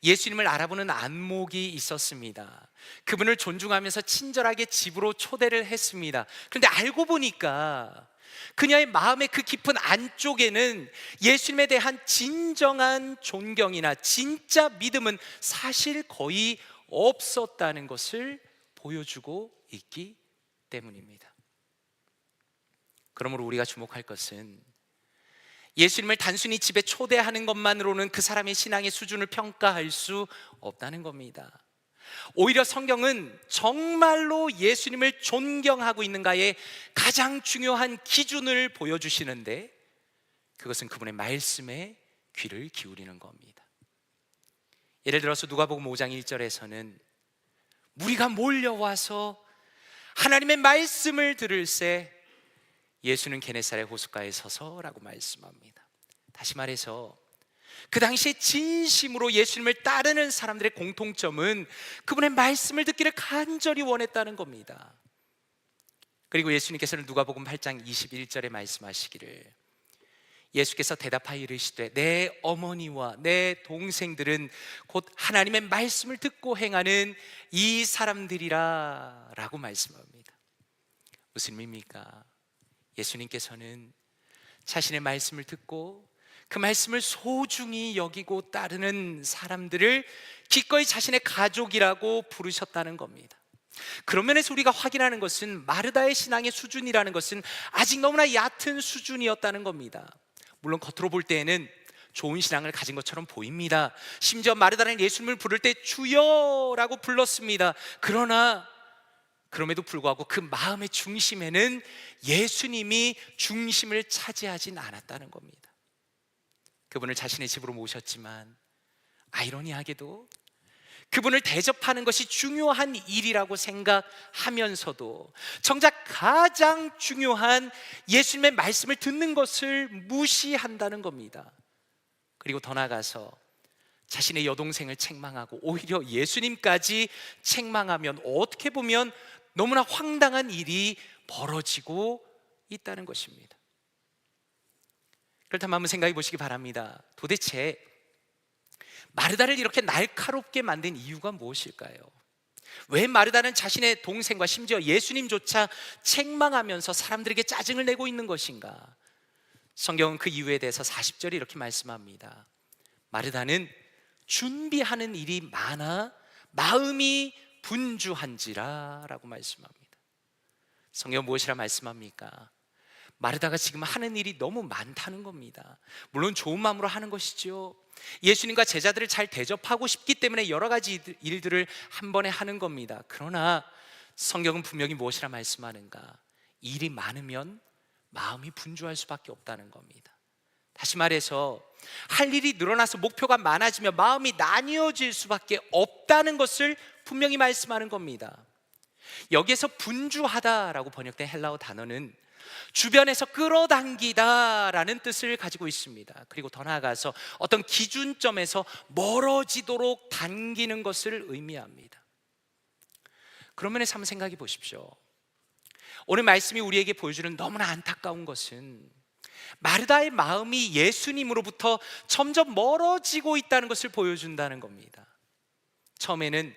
Speaker 1: 예수님을 알아보는 안목이 있었습니다. 그분을 존중하면서 친절하게 집으로 초대를 했습니다. 그런데 알고 보니까 그녀의 마음의 그 깊은 안쪽에는 예수님에 대한 진정한 존경이나 진짜 믿음은 사실 거의 없었다는 것을 보여주고 있기 때문입니다. 그러므로 우리가 주목할 것은 예수님을 단순히 집에 초대하는 것만으로는 그 사람의 신앙의 수준을 평가할 수 없다는 겁니다. 오히려 성경은 정말로 예수님을 존경하고 있는가에 가장 중요한 기준을 보여주시는데, 그것은 그분의 말씀에 귀를 기울이는 겁니다. 예를 들어서 누가복음 5장 1절에서는 무리가 몰려와서 하나님의 말씀을 들을새 예수는 게네사렛 호숫가에 서서라고 말씀합니다. 다시 말해서 그 당시에 진심으로 예수님을 따르는 사람들의 공통점은 그분의 말씀을 듣기를 간절히 원했다는 겁니다. 그리고 예수님께서는 누가복음 8장 21절에 말씀하시기를, 예수께서 대답하여 이르시되 내 어머니와 내 동생들은 곧 하나님의 말씀을 듣고 행하는 이 사람들이라 라고 말씀합니다. 무슨 의미입니까? 예수님께서는 자신의 말씀을 듣고 그 말씀을 소중히 여기고 따르는 사람들을 기꺼이 자신의 가족이라고 부르셨다는 겁니다. 그런 면에서 우리가 확인하는 것은 마르다의 신앙의 수준이라는 것은 아직 너무나 얕은 수준이었다는 겁니다. 물론 겉으로 볼 때에는 좋은 신앙을 가진 것처럼 보입니다. 심지어 마르다는 예수님을 부를 때 주여라고 불렀습니다. 그러나 그럼에도 불구하고 그 마음의 중심에는 예수님이 중심을 차지하진 않았다는 겁니다. 그분을 자신의 집으로 모셨지만 아이러니하게도 그분을 대접하는 것이 중요한 일이라고 생각하면서도 정작 가장 중요한 예수님의 말씀을 듣는 것을 무시한다는 겁니다. 그리고 더 나아가서 자신의 여동생을 책망하고 오히려 예수님까지 책망하면 어떻게 보면 너무나 황당한 일이 벌어지고 있다는 것입니다. 그렇다면 한번 생각해 보시기 바랍니다. 도대체 마르다를 이렇게 날카롭게 만든 이유가 무엇일까요? 왜 마르다는 자신의 동생과 심지어 예수님조차 책망하면서 사람들에게 짜증을 내고 있는 것인가? 성경은 그 이유에 대해서 40절에 이렇게 말씀합니다. 마르다는 준비하는 일이 많아 마음이 분주한지라 라고 말씀합니다. 성경은 무엇이라 말씀합니까? 마르다가 지금 하는 일이 너무 많다는 겁니다. 물론 좋은 마음으로 하는 것이죠. 예수님과 제자들을 잘 대접하고 싶기 때문에 여러 가지 일들을 한 번에 하는 겁니다. 그러나 성경은 분명히 무엇이라 말씀하는가? 일이 많으면 마음이 분주할 수밖에 없다는 겁니다. 다시 말해서 할 일이 늘어나서 목표가 많아지면 마음이 나뉘어질 수밖에 없다는 것을 분명히 말씀하는 겁니다. 여기에서 분주하다라고 번역된 헬라어 단어는 주변에서 끌어당기다라는 뜻을 가지고 있습니다. 그리고 더 나아가서 어떤 기준점에서 멀어지도록 당기는 것을 의미합니다. 그런 면에서 한번 생각해 보십시오. 오늘 말씀이 우리에게 보여주는 너무나 안타까운 것은 마르다의 마음이 예수님으로부터 점점 멀어지고 있다는 것을 보여준다는 겁니다. 처음에는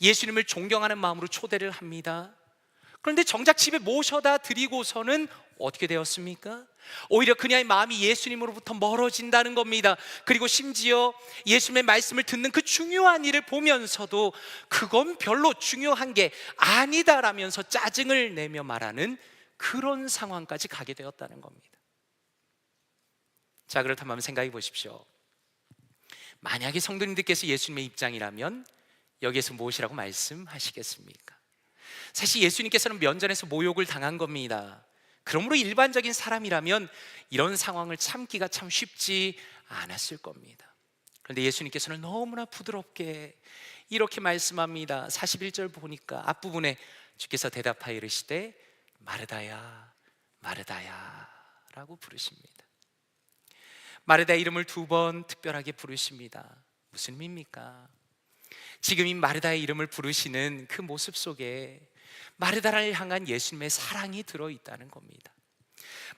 Speaker 1: 예수님을 존경하는 마음으로 초대를 합니다. 그런데 정작 집에 모셔다 드리고서는 어떻게 되었습니까? 오히려 그녀의 마음이 예수님으로부터 멀어진다는 겁니다. 그리고 심지어 예수님의 말씀을 듣는 그 중요한 일을 보면서도 그건 별로 중요한 게 아니다라면서 짜증을 내며 말하는 그런 상황까지 가게 되었다는 겁니다. 자, 그렇다면 한번 생각해 보십시오. 만약에 성도님들께서 예수님의 입장이라면 여기에서 무엇이라고 말씀하시겠습니까? 사실 예수님께서는 면전에서 모욕을 당한 겁니다. 그러므로 일반적인 사람이라면 이런 상황을 참기가 참 쉽지 않았을 겁니다. 그런데 예수님께서는 너무나 부드럽게 이렇게 말씀합니다. 41절 보니까 앞부분에 주께서 대답하여 이르시되 마르다야 마르다야 라고 부르십니다. 마르다의 이름을 2번 특별하게 부르십니다. 무슨 의미입니까? 지금 이 마르다의 이름을 부르시는 그 모습 속에 마르다를 향한 예수님의 사랑이 들어있다는 겁니다.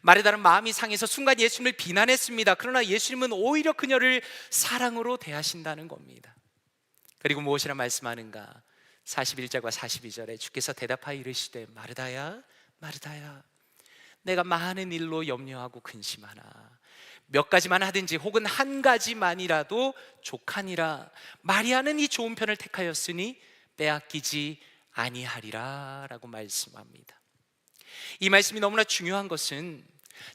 Speaker 1: 마르다는 마음이 상해서 순간 예수님을 비난했습니다. 그러나 예수님은 오히려 그녀를 사랑으로 대하신다는 겁니다. 그리고 무엇이라 말씀하는가? 41절과 42절에 주께서 대답하여 이르시되 마르다야 마르다야 내가 많은 일로 염려하고 근심하나 몇 가지만 하든지 혹은 한 가지만이라도 족하니라. 마리아는 이 좋은 편을 택하였으니 빼앗기지 아니하리라 라고 말씀합니다. 이 말씀이 너무나 중요한 것은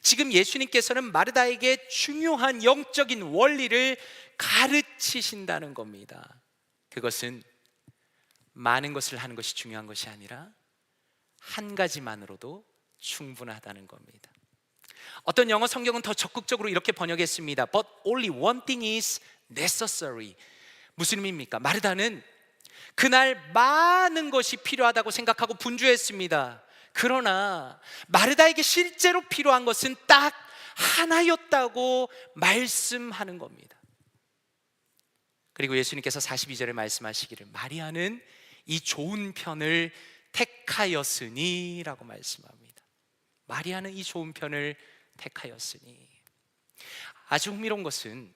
Speaker 1: 지금 예수님께서는 마르다에게 중요한 영적인 원리를 가르치신다는 겁니다. 그것은 많은 것을 하는 것이 중요한 것이 아니라 한 가지만으로도 충분하다는 겁니다. 어떤 영어 성경은 더 적극적으로 이렇게 번역했습니다. But only one thing is necessary. 무슨 의미입니까? 마르다는 그날 많은 것이 필요하다고 생각하고 분주했습니다. 그러나 마르다에게 실제로 필요한 것은 딱 하나였다고 말씀하는 겁니다. 그리고 예수님께서 42절에 말씀하시기를 마리아는 이 좋은 편을 택하였으니 라고 말씀합니다. 마리아는 이 좋은 편을 택하였으니. 아주 흥미로운 것은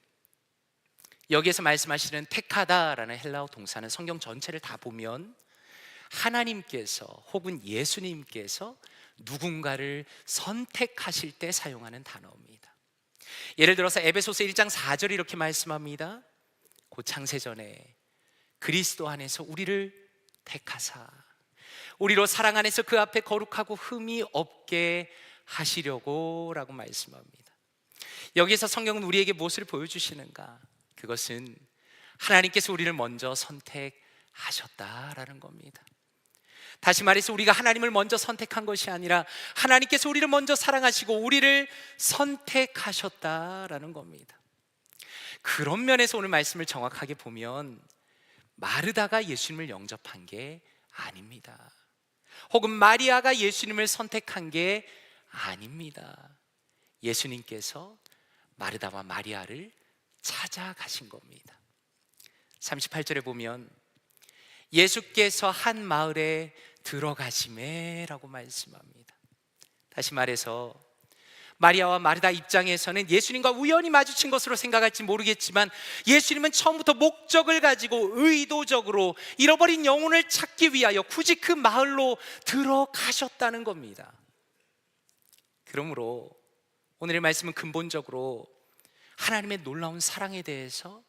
Speaker 1: 여기에서 말씀하시는 택하다라는 헬라어 동사는 성경 전체를 다 보면 하나님께서 혹은 예수님께서 누군가를 선택하실 때 사용하는 단어입니다. 예를 들어서 에베소서 1장 4절이 이렇게 말씀합니다. 곧 창세전에 그리스도 안에서 우리를 택하사 우리로 사랑 안에서 그 앞에 거룩하고 흠이 없게 하시려고 라고 말씀합니다. 여기에서 성경은 우리에게 무엇을 보여주시는가? 그것은 하나님께서 우리를 먼저 선택하셨다라는 겁니다. 다시 말해서 우리가 하나님을 먼저 선택한 것이 아니라 하나님께서 우리를 먼저 사랑하시고 우리를 선택하셨다라는 겁니다. 그런 면에서 오늘 말씀을 정확하게 보면 마르다가 예수님을 영접한 게 아닙니다. 혹은 마리아가 예수님을 선택한 게 아닙니다. 예수님께서 마르다와 마리아를 찾아가신 겁니다. 38절에 보면 예수께서 한 마을에 들어가시매라고 말씀합니다. 다시 말해서 마리아와 마르다 입장에서는 예수님과 우연히 마주친 것으로 생각할지 모르겠지만 예수님은 처음부터 목적을 가지고 의도적으로 잃어버린 영혼을 찾기 위하여 굳이 그 마을로 들어가셨다는 겁니다. 그러므로 오늘의 말씀은 근본적으로 하나님의 놀라운 사랑에 대해서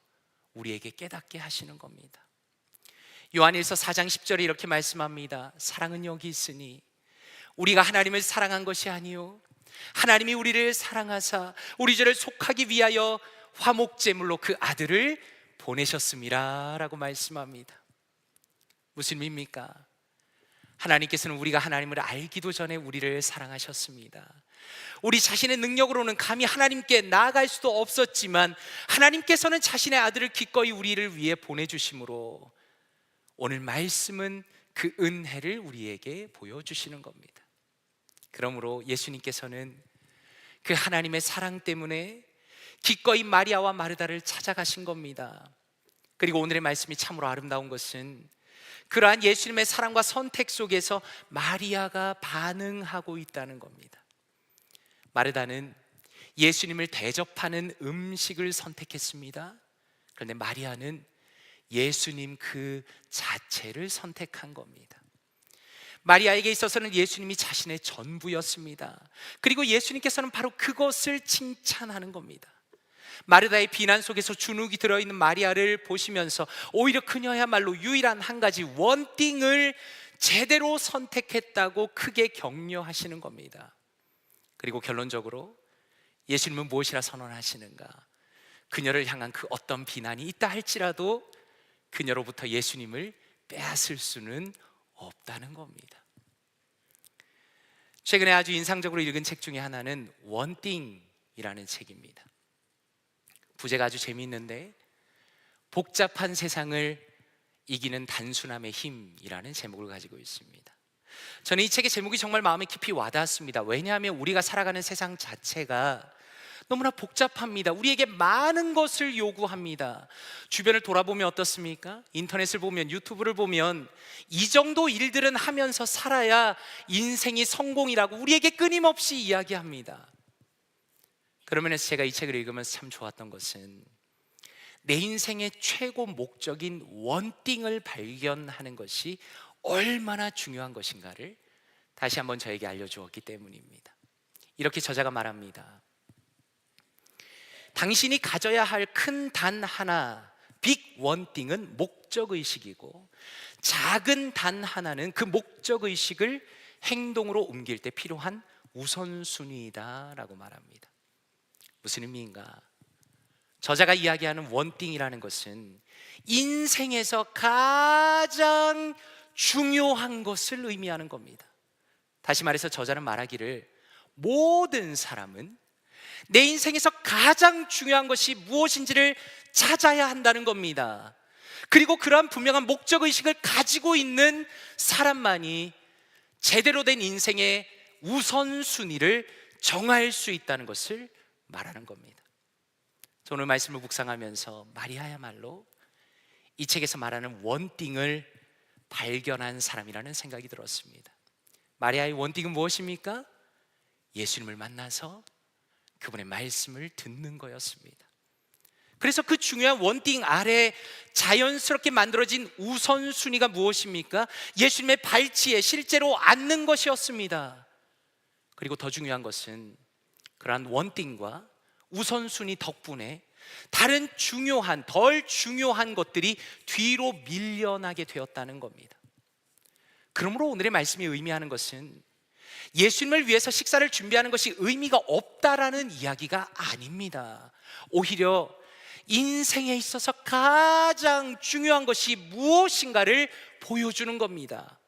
Speaker 1: 우리에게 깨닫게 하시는 겁니다. 요한일서 4장 10절에 이렇게 말씀합니다. 사랑은 여기 있으니 우리가 하나님을 사랑한 것이 아니요 하나님이 우리를 사랑하사 우리 죄를 속하기 위하여 화목제물로 그 아들을 보내셨음이라 라고 말씀합니다. 무슨 의미입니까? 하나님께서는 우리가 하나님을 알기도 전에 우리를 사랑하셨습니다. 우리 자신의 능력으로는 감히 하나님께 나아갈 수도 없었지만 하나님께서는 자신의 아들을 기꺼이 우리를 위해 보내주심으로 오늘 말씀은 그 은혜를 우리에게 보여주시는 겁니다. 그러므로 예수님께서는 그 하나님의 사랑 때문에 기꺼이 마리아와 마르다를 찾아가신 겁니다. 그리고 오늘의 말씀이 참으로 아름다운 것은 그러한 예수님의 사랑과 선택 속에서 마리아가 반응하고 있다는 겁니다. 마르다는 예수님을 대접하는 음식을 선택했습니다. 그런데 마리아는 예수님 그 자체를 선택한 겁니다. 마리아에게 있어서는 예수님이 자신의 전부였습니다. 그리고 예수님께서는 바로 그것을 칭찬하는 겁니다. 마르다의 비난 속에서 주눅이 들어있는 마리아를 보시면서 오히려 그녀야말로 유일한 한 가지 원띵을 제대로 선택했다고 크게 격려하시는 겁니다. 그리고 결론적으로 예수님은 무엇이라 선언하시는가? 그녀를 향한 그 어떤 비난이 있다 할지라도 그녀로부터 예수님을 빼앗을 수는 없다는 겁니다. 최근에 아주 인상적으로 읽은 책 중에 하나는 원띵이라는 책입니다. 부제가 아주 재미있는데 복잡한 세상을 이기는 단순함의 힘이라는 제목을 가지고 있습니다. 저는 이 책의 제목이 정말 마음에 깊이 와닿았습니다. 왜냐하면 우리가 살아가는 세상 자체가 너무나 복잡합니다. 우리에게 많은 것을 요구합니다. 주변을 돌아보면 어떻습니까? 인터넷을 보면, 유튜브를 보면 이 정도 일들은 하면서 살아야 인생이 성공이라고 우리에게 끊임없이 이야기합니다. 그러면서 제가 이 책을 읽으면서 참 좋았던 것은 내 인생의 최고 목적인 원띵을 발견하는 것이 얼마나 중요한 것인가를 다시 한번 저에게 알려주었기 때문입니다. 이렇게 저자가 말합니다. 당신이 가져야 할 큰 단 하나, 빅 원띵은 목적의식이고 작은 단 하나는 그 목적의식을 행동으로 옮길 때 필요한 우선순위이다 라고 말합니다. 무슨 의미인가? 저자가 이야기하는 원띵이라는 것은 인생에서 가장 중요한 것을 의미하는 겁니다. 다시 말해서 저자는 말하기를 모든 사람은 내 인생에서 가장 중요한 것이 무엇인지를 찾아야 한다는 겁니다. 그리고 그러한 분명한 목적의식을 가지고 있는 사람만이 제대로 된 인생의 우선순위를 정할 수 있다는 것을 말하는 겁니다. 오늘 말씀을 묵상하면서 마리아야말로 이 책에서 말하는 원띵을 발견한 사람이라는 생각이 들었습니다. 마리아의 원띵은 무엇입니까? 예수님을 만나서 그분의 말씀을 듣는 거였습니다. 그래서 그 중요한 원띵 아래 자연스럽게 만들어진 우선순위가 무엇입니까? 예수님의 발치에 실제로 앉는 것이었습니다. 그리고 더 중요한 것은 그러한 원띵과 우선순위 덕분에 다른 중요한, 덜 중요한 것들이 뒤로 밀려나게 되었다는 겁니다. 그러므로 오늘의 말씀이 의미하는 것은 예수님을 위해서 식사를 준비하는 것이 의미가 없다라는 이야기가 아닙니다. 오히려 인생에 있어서 가장 중요한 것이 무엇인가를 보여주는 겁니다.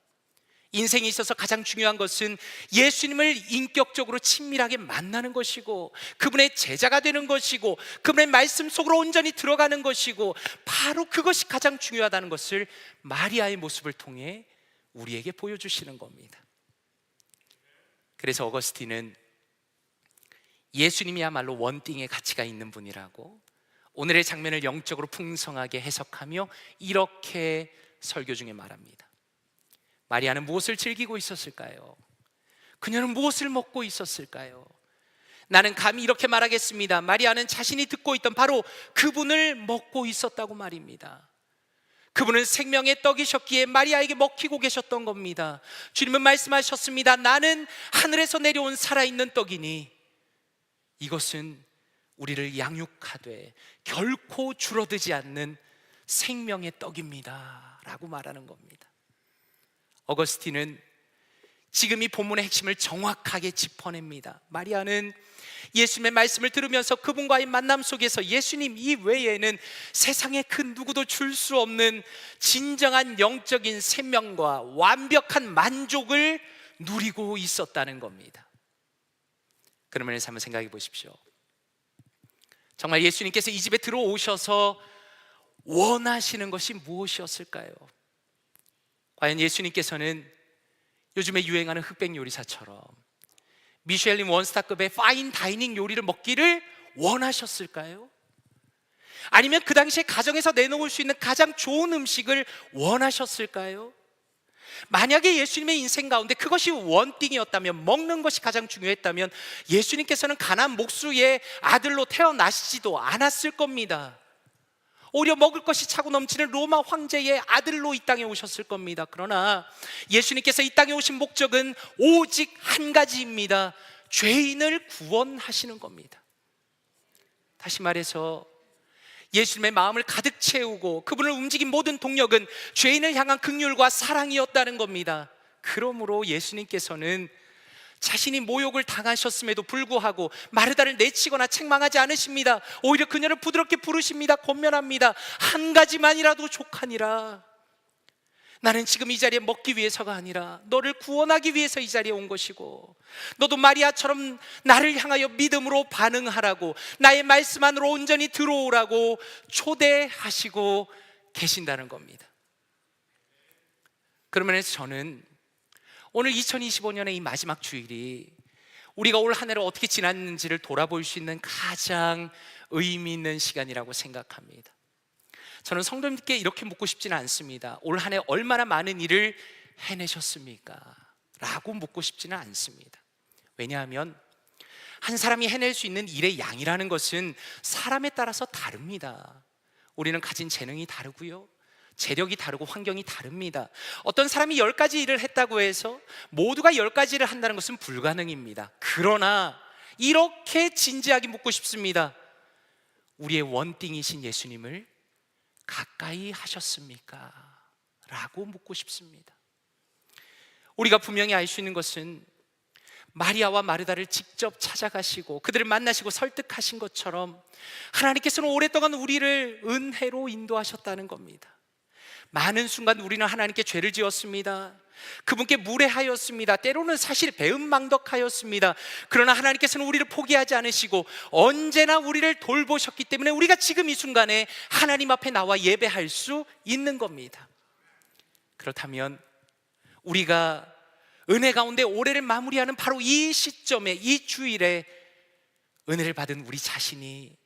Speaker 1: 인생에 있어서 가장 중요한 것은 예수님을 인격적으로 친밀하게 만나는 것이고 그분의 제자가 되는 것이고 그분의 말씀 속으로 온전히 들어가는 것이고 바로 그것이 가장 중요하다는 것을 마리아의 모습을 통해 우리에게 보여주시는 겁니다. 그래서 어거스틴은 예수님이야말로 원띵의 가치가 있는 분이라고 오늘의 장면을 영적으로 풍성하게 해석하며 이렇게 설교 중에 말합니다. 마리아는 무엇을 즐기고 있었을까요? 그녀는 무엇을 먹고 있었을까요? 나는 감히 이렇게 말하겠습니다. 마리아는 자신이 듣고 있던 바로 그분을 먹고 있었다고 말입니다. 그분은 생명의 떡이셨기에 마리아에게 먹히고 계셨던 겁니다. 주님은 말씀하셨습니다. 나는 하늘에서 내려온 살아있는 떡이니 이것은 우리를 양육하되 결코 줄어들지 않는 생명의 떡입니다 라고 말하는 겁니다. 어거스틴은 지금 이 본문의 핵심을 정확하게 짚어냅니다. 마리아는 예수님의 말씀을 들으면서 그분과의 만남 속에서 예수님 이외에는 세상에 그 누구도 줄 수 없는 진정한 영적인 생명과 완벽한 만족을 누리고 있었다는 겁니다. 그러면 한번 생각해 보십시오. 정말 예수님께서 이 집에 들어오셔서 원하시는 것이 무엇이었을까요? 과연 예수님께서는 요즘에 유행하는 흑백 요리사처럼 미쉐린 원스타급의 파인 다이닝 요리를 먹기를 원하셨을까요? 아니면 그 당시에 가정에서 내놓을 수 있는 가장 좋은 음식을 원하셨을까요? 만약에 예수님의 인생 가운데 그것이 원띵이었다면, 먹는 것이 가장 중요했다면 예수님께서는 가나안 목수의 아들로 태어나시지도 않았을 겁니다. 오히려 먹을 것이 차고 넘치는 로마 황제의 아들로 이 땅에 오셨을 겁니다. 그러나 예수님께서 이 땅에 오신 목적은 오직 한 가지입니다. 죄인을 구원하시는 겁니다. 다시 말해서 예수님의 마음을 가득 채우고 그분을 움직인 모든 동력은 죄인을 향한 긍휼과 사랑이었다는 겁니다. 그러므로 예수님께서는 자신이 모욕을 당하셨음에도 불구하고 마르다를 내치거나 책망하지 않으십니다. 오히려 그녀를 부드럽게 부르십니다. 권면합니다. 한 가지만이라도 족하니라. 나는 지금 이 자리에 먹기 위해서가 아니라 너를 구원하기 위해서 이 자리에 온 것이고, 너도 마리아처럼 나를 향하여 믿음으로 반응하라고, 나의 말씀 안으로 온전히 들어오라고 초대하시고 계신다는 겁니다. 그러면서 저는 오늘 2025년의 이 마지막 주일이 우리가 올 한 해를 어떻게 지났는지를 돌아볼 수 있는 가장 의미 있는 시간이라고 생각합니다. 저는 성도님께 이렇게 묻고 싶지는 않습니다. 올 한 해 얼마나 많은 일을 해내셨습니까? 라고 묻고 싶지는 않습니다. 왜냐하면 한 사람이 해낼 수 있는 일의 양이라는 것은 사람에 따라서 다릅니다. 우리는 가진 재능이 다르고요, 재력이 다르고 환경이 다릅니다. 어떤 사람이 10가지 일을 했다고 해서 모두가 10가지를 한다는 것은 불가능입니다. 그러나 이렇게 진지하게 묻고 싶습니다. 우리의 원띵이신 예수님을 가까이 하셨습니까? 라고 묻고 싶습니다. 우리가 분명히 알 수 있는 것은 마리아와 마르다를 직접 찾아가시고 그들을 만나시고 설득하신 것처럼 하나님께서는 오랫동안 우리를 은혜로 인도하셨다는 겁니다. 많은 순간 우리는 하나님께 죄를 지었습니다. 그분께 무례하였습니다. 때로는 사실 배은망덕하였습니다. 그러나 하나님께서는 우리를 포기하지 않으시고 언제나 우리를 돌보셨기 때문에 우리가 지금 이 순간에 하나님 앞에 나와 예배할 수 있는 겁니다. 그렇다면 우리가 은혜 가운데 올해를 마무리하는 바로 이 시점에, 이 주일에 은혜를 받은 우리 자신이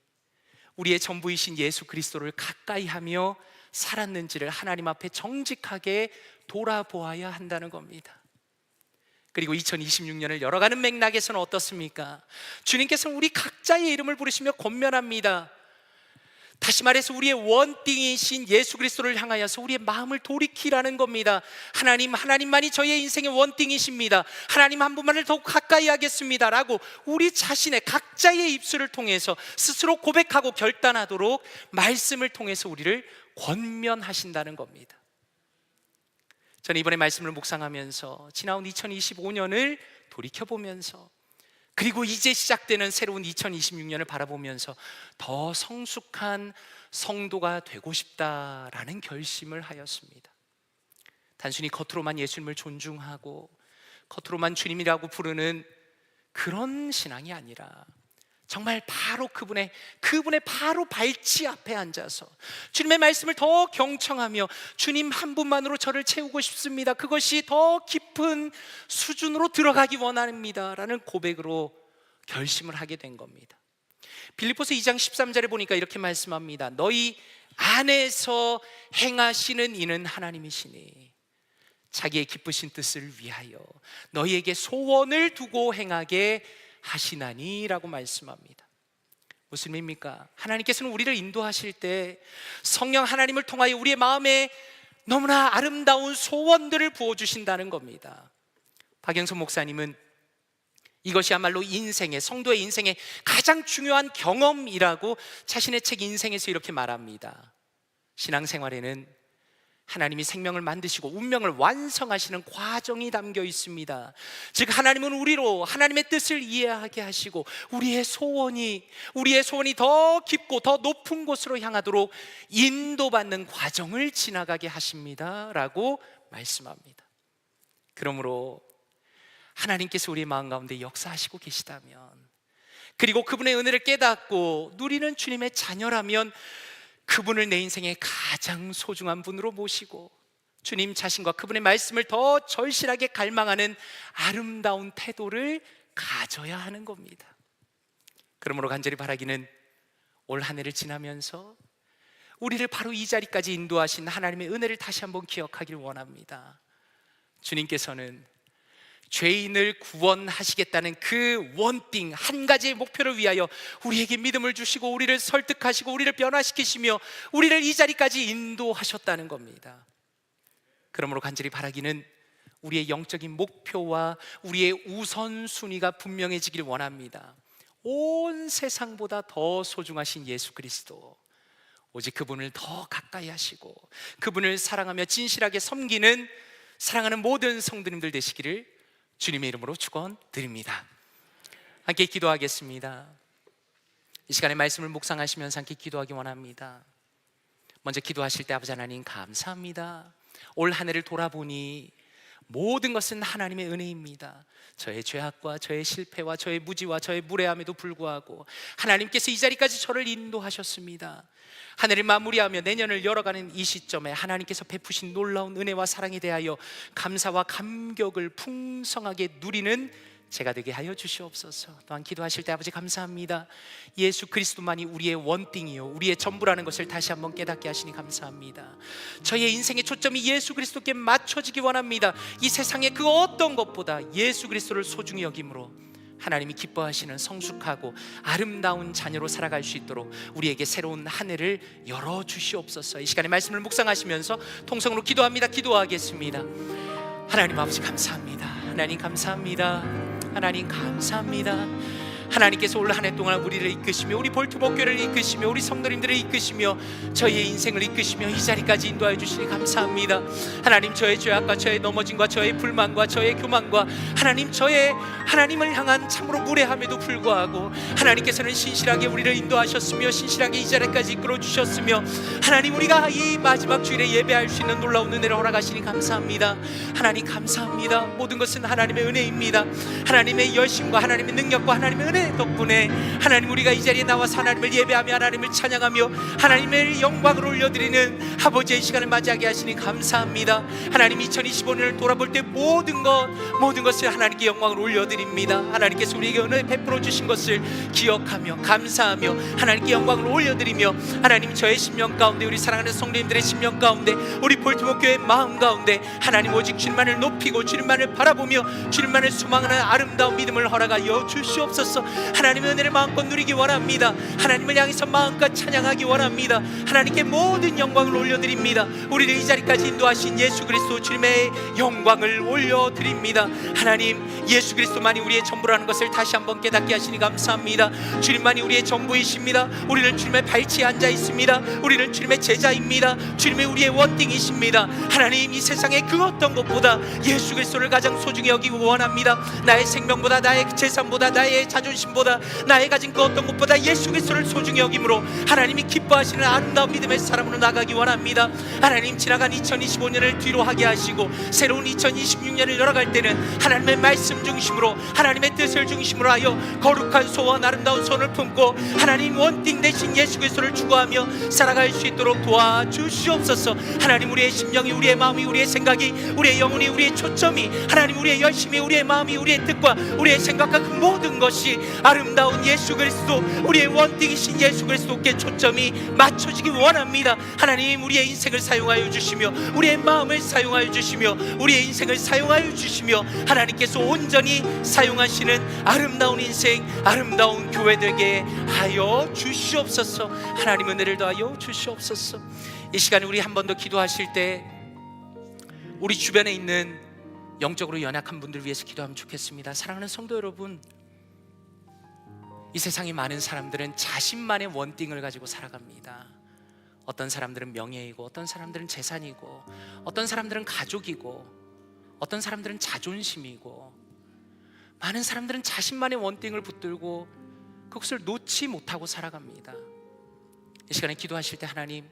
Speaker 1: 우리의 전부이신 예수 그리스도를 가까이 하며 살았는지를 하나님 앞에 정직하게 돌아보아야 한다는 겁니다. 그리고 2026년을 열어가는 맥락에서는 어떻습니까? 주님께서는 우리 각자의 이름을 부르시며 권면합니다. 다시 말해서 우리의 원띵이신 예수 그리스도를 향하여서 우리의 마음을 돌이키라는 겁니다. 하나님만이 저의 인생의 원띵이십니다. 하나님 한 분만을 더욱 가까이 하겠습니다 라고 우리 자신의 각자의 입술을 통해서 스스로 고백하고 결단하도록 말씀을 통해서 우리를 권면하신다는 겁니다. 저는 이번에 말씀을 묵상하면서 지나온 2025년을 돌이켜보면서 그리고 이제 시작되는 새로운 2026년을 바라보면서 더 성숙한 성도가 되고 싶다라는 결심을 하였습니다. 단순히 겉으로만 예수님을 존중하고 겉으로만 주님이라고 부르는 그런 신앙이 아니라 정말 바로 그분의 바로 발치 앞에 앉아서 주님의 말씀을 더 경청하며 주님 한 분만으로 저를 채우고 싶습니다. 그것이 더 깊은 수준으로 들어가기 원합니다 라는 고백으로 결심을 하게 된 겁니다. 빌립보서 2장 13절에 보니까 이렇게 말씀합니다. 너희 안에서 행하시는 이는 하나님이시니 자기의 기쁘신 뜻을 위하여 너희에게 소원을 두고 행하게 하시나니 라고 말씀합니다. 무슨 의미입니까? 하나님께서는 우리를 인도하실 때 성령 하나님을 통하여 우리의 마음에 너무나 아름다운 소원들을 부어주신다는 겁니다. 박영선 목사님은 이것이야말로 성도의 인생의 가장 중요한 경험이라고 자신의 책 인생에서 이렇게 말합니다. 신앙생활에는 하나님이 생명을 만드시고 운명을 완성하시는 과정이 담겨 있습니다. 즉 하나님은 우리로 하나님의 뜻을 이해하게 하시고 우리의 소원이 더 깊고 더 높은 곳으로 향하도록 인도받는 과정을 지나가게 하십니다 라고 말씀합니다. 그러므로 하나님께서 우리의 마음 가운데 역사하시고 계시다면, 그리고 그분의 은혜를 깨닫고 누리는 주님의 자녀라면 그분을 내 인생의 가장 소중한 분으로 모시고 주님 자신과 그분의 말씀을 더 절실하게 갈망하는 아름다운 태도를 가져야 하는 겁니다. 그러므로 간절히 바라기는 올 한 해를 지나면서 우리를 바로 이 자리까지 인도하신 하나님의 은혜를 다시 한번 기억하기를 원합니다. 주님께서는 죄인을 구원하시겠다는 그 원띵 한 가지의 목표를 위하여 우리에게 믿음을 주시고 우리를 설득하시고 우리를 변화시키시며 우리를 이 자리까지 인도하셨다는 겁니다. 그러므로 간절히 바라기는 우리의 영적인 목표와 우리의 우선순위가 분명해지길 원합니다. 온 세상보다 더 소중하신 예수 그리스도, 오직 그분을 더 가까이 하시고 그분을 사랑하며 진실하게 섬기는 사랑하는 모든 성도님들 되시기를 주님의 이름으로 축원드립니다. 함께 기도하겠습니다. 이 시간에 말씀을 묵상하시면서 함께 기도하기 원합니다. 먼저 기도하실 때 아버지 하나님 감사합니다. 올 한 해를 돌아보니 모든 것은 하나님의 은혜입니다. 저의 죄악과 저의 실패와 저의 무지와 저의 무례함에도 불구하고 하나님께서 이 자리까지 저를 인도하셨습니다. 한 해를 마무리하며 내년을 열어가는 이 시점에 하나님께서 베푸신 놀라운 은혜와 사랑에 대하여 감사와 감격을 풍성하게 누리는 제가 되게 하여 주시옵소서. 또한 기도하실 때 아버지 감사합니다. 예수 그리스도만이 우리의 원띵이요 우리의 전부라는 것을 다시 한번 깨닫게 하시니 감사합니다. 저의 인생의 초점이 예수 그리스도께 맞춰지기 원합니다. 이 세상의 그 어떤 것보다 예수 그리스도를 소중히 여김으로 하나님이 기뻐하시는 성숙하고 아름다운 자녀로 살아갈 수 있도록 우리에게 새로운 한 해를 열어주시옵소서. 이 시간에 말씀을 묵상하시면서 통성으로 기도합니다. 기도하겠습니다. 하나님 아버지 감사합니다. 하나님 감사합니다. 하나님 감사합니다. 하나님께서 올 한 해 동안 우리를 이끄시며 우리 볼트목교를 이끄시며 우리 성도님들을 이끄시며 저희의 인생을 이끄시며 이 자리까지 인도하여 주시니 감사합니다. 하나님 저의 죄악과 저의 넘어짐과 저의 불만과 저의 교만과 하나님 저의 하나님을 향한 참으로 무례함에도 불구하고 하나님께서는 신실하게 우리를 인도하셨으며 신실하게 이 자리까지 이끌어 주셨으며 하나님 우리가 이 마지막 주일에 예배할 수 있는 놀라운 은혜를 허락하시니 감사합니다. 하나님 감사합니다. 모든 것은 하나님의 은혜입니다. 하나님의 열심과 하나님의 능력과 하나님의 은혜 덕분에 하나님 우리가 이 자리에 나와서 하나님을 예배하며 하나님을 찬양하며 하나님의 영광을 올려드리는 아버지의 시간을 맞이하게 하시니 감사합니다. 하나님 2025년을 돌아볼 때 모든 것을 하나님께 영광을 올려드립니다. 하나님께서 우리에게 은혜 베풀어 주신 것을 기억하며 감사하며 하나님께 영광을 올려드리며 하나님 저의 심령 가운데 우리 사랑하는 성도님들의 심령 가운데 우리 볼트목교의 마음 가운데 하나님 오직 주님만을 높이고 주님만을 바라보며 주님만을 소망하는 아름다운 믿음을 허락하여 주시옵소서. 하나님의 은혜를 마음껏 누리기 원합니다. 하나님을 향해서 마음껏 찬양하기 원합니다. 하나님께 모든 영광을 올려드립니다. 우리를 이 자리까지 인도하신 예수 그리스도 주님의 영광을 올려드립니다. 하나님 예수 그리스도만이 우리의 전부라는 것을 다시 한번 깨닫게 하시니 감사합니다. 주님만이 우리의 전부이십니다. 우리는 주님의 발치에 앉아 있습니다. 우리는 주님의 제자입니다. 주님의 우리의 원띵이십니다. 하나님 이 세상의 그 어떤 것보다 예수 그리스도를 가장 소중히 여기고 원합니다. 나의 생명보다 나의 재산보다 나의 자존심보다 나의 가진 그 어떤 것보다 예수 그리스도를 소중히 여김으로 하나님이 기뻐하시는 아름다운 믿음의 사람으로 나가기 원합니다. 하나님 지나간 2025년을 뒤로 하게 하시고 새로운 2026년을 열어갈 때는 하나님의 말씀 중심으로 하나님의 뜻을 중심으로 하여 거룩한 소원 아름다운 손을 품고 하나님 원띵 대신 예수 그리스도를 추구하며 살아갈 수 있도록 도와주시옵소서. 하나님 우리의 심령이 우리의 마음이 우리의 생각이 우리의 영혼이 우리의 초점이 하나님 우리의 열심이 우리의 마음이 우리의 뜻과 우리의 생각과 그 모든 것이 아름다운 예수 그리스도 우리의 원띵이신 예수 그리스도께 초점이 맞춰지기 원합니다. 하나님 우리의 인생을 사용하여 주시며 우리의 마음을 사용하여 주시며 우리의 인생을 사용하여 주시며 하나님께서 온전히 사용하시는 아름다운 인생 아름다운 교회 되게 하여 주시옵소서. 하나님 은혜를 더하여 주시옵소서. 이 시간에 우리 한 번 더 기도하실 때 우리 주변에 있는 영적으로 연약한 분들 위해서 기도하면 좋겠습니다. 사랑하는 성도 여러분, 이 세상의 많은 사람들은 자신만의 원띵을 가지고 살아갑니다. 어떤 사람들은 명예이고 어떤 사람들은 재산이고 어떤 사람들은 가족이고 어떤 사람들은 자존심이고 많은 사람들은 자신만의 원띵을 붙들고 그것을 놓지 못하고 살아갑니다. 이 시간에 기도하실 때 하나님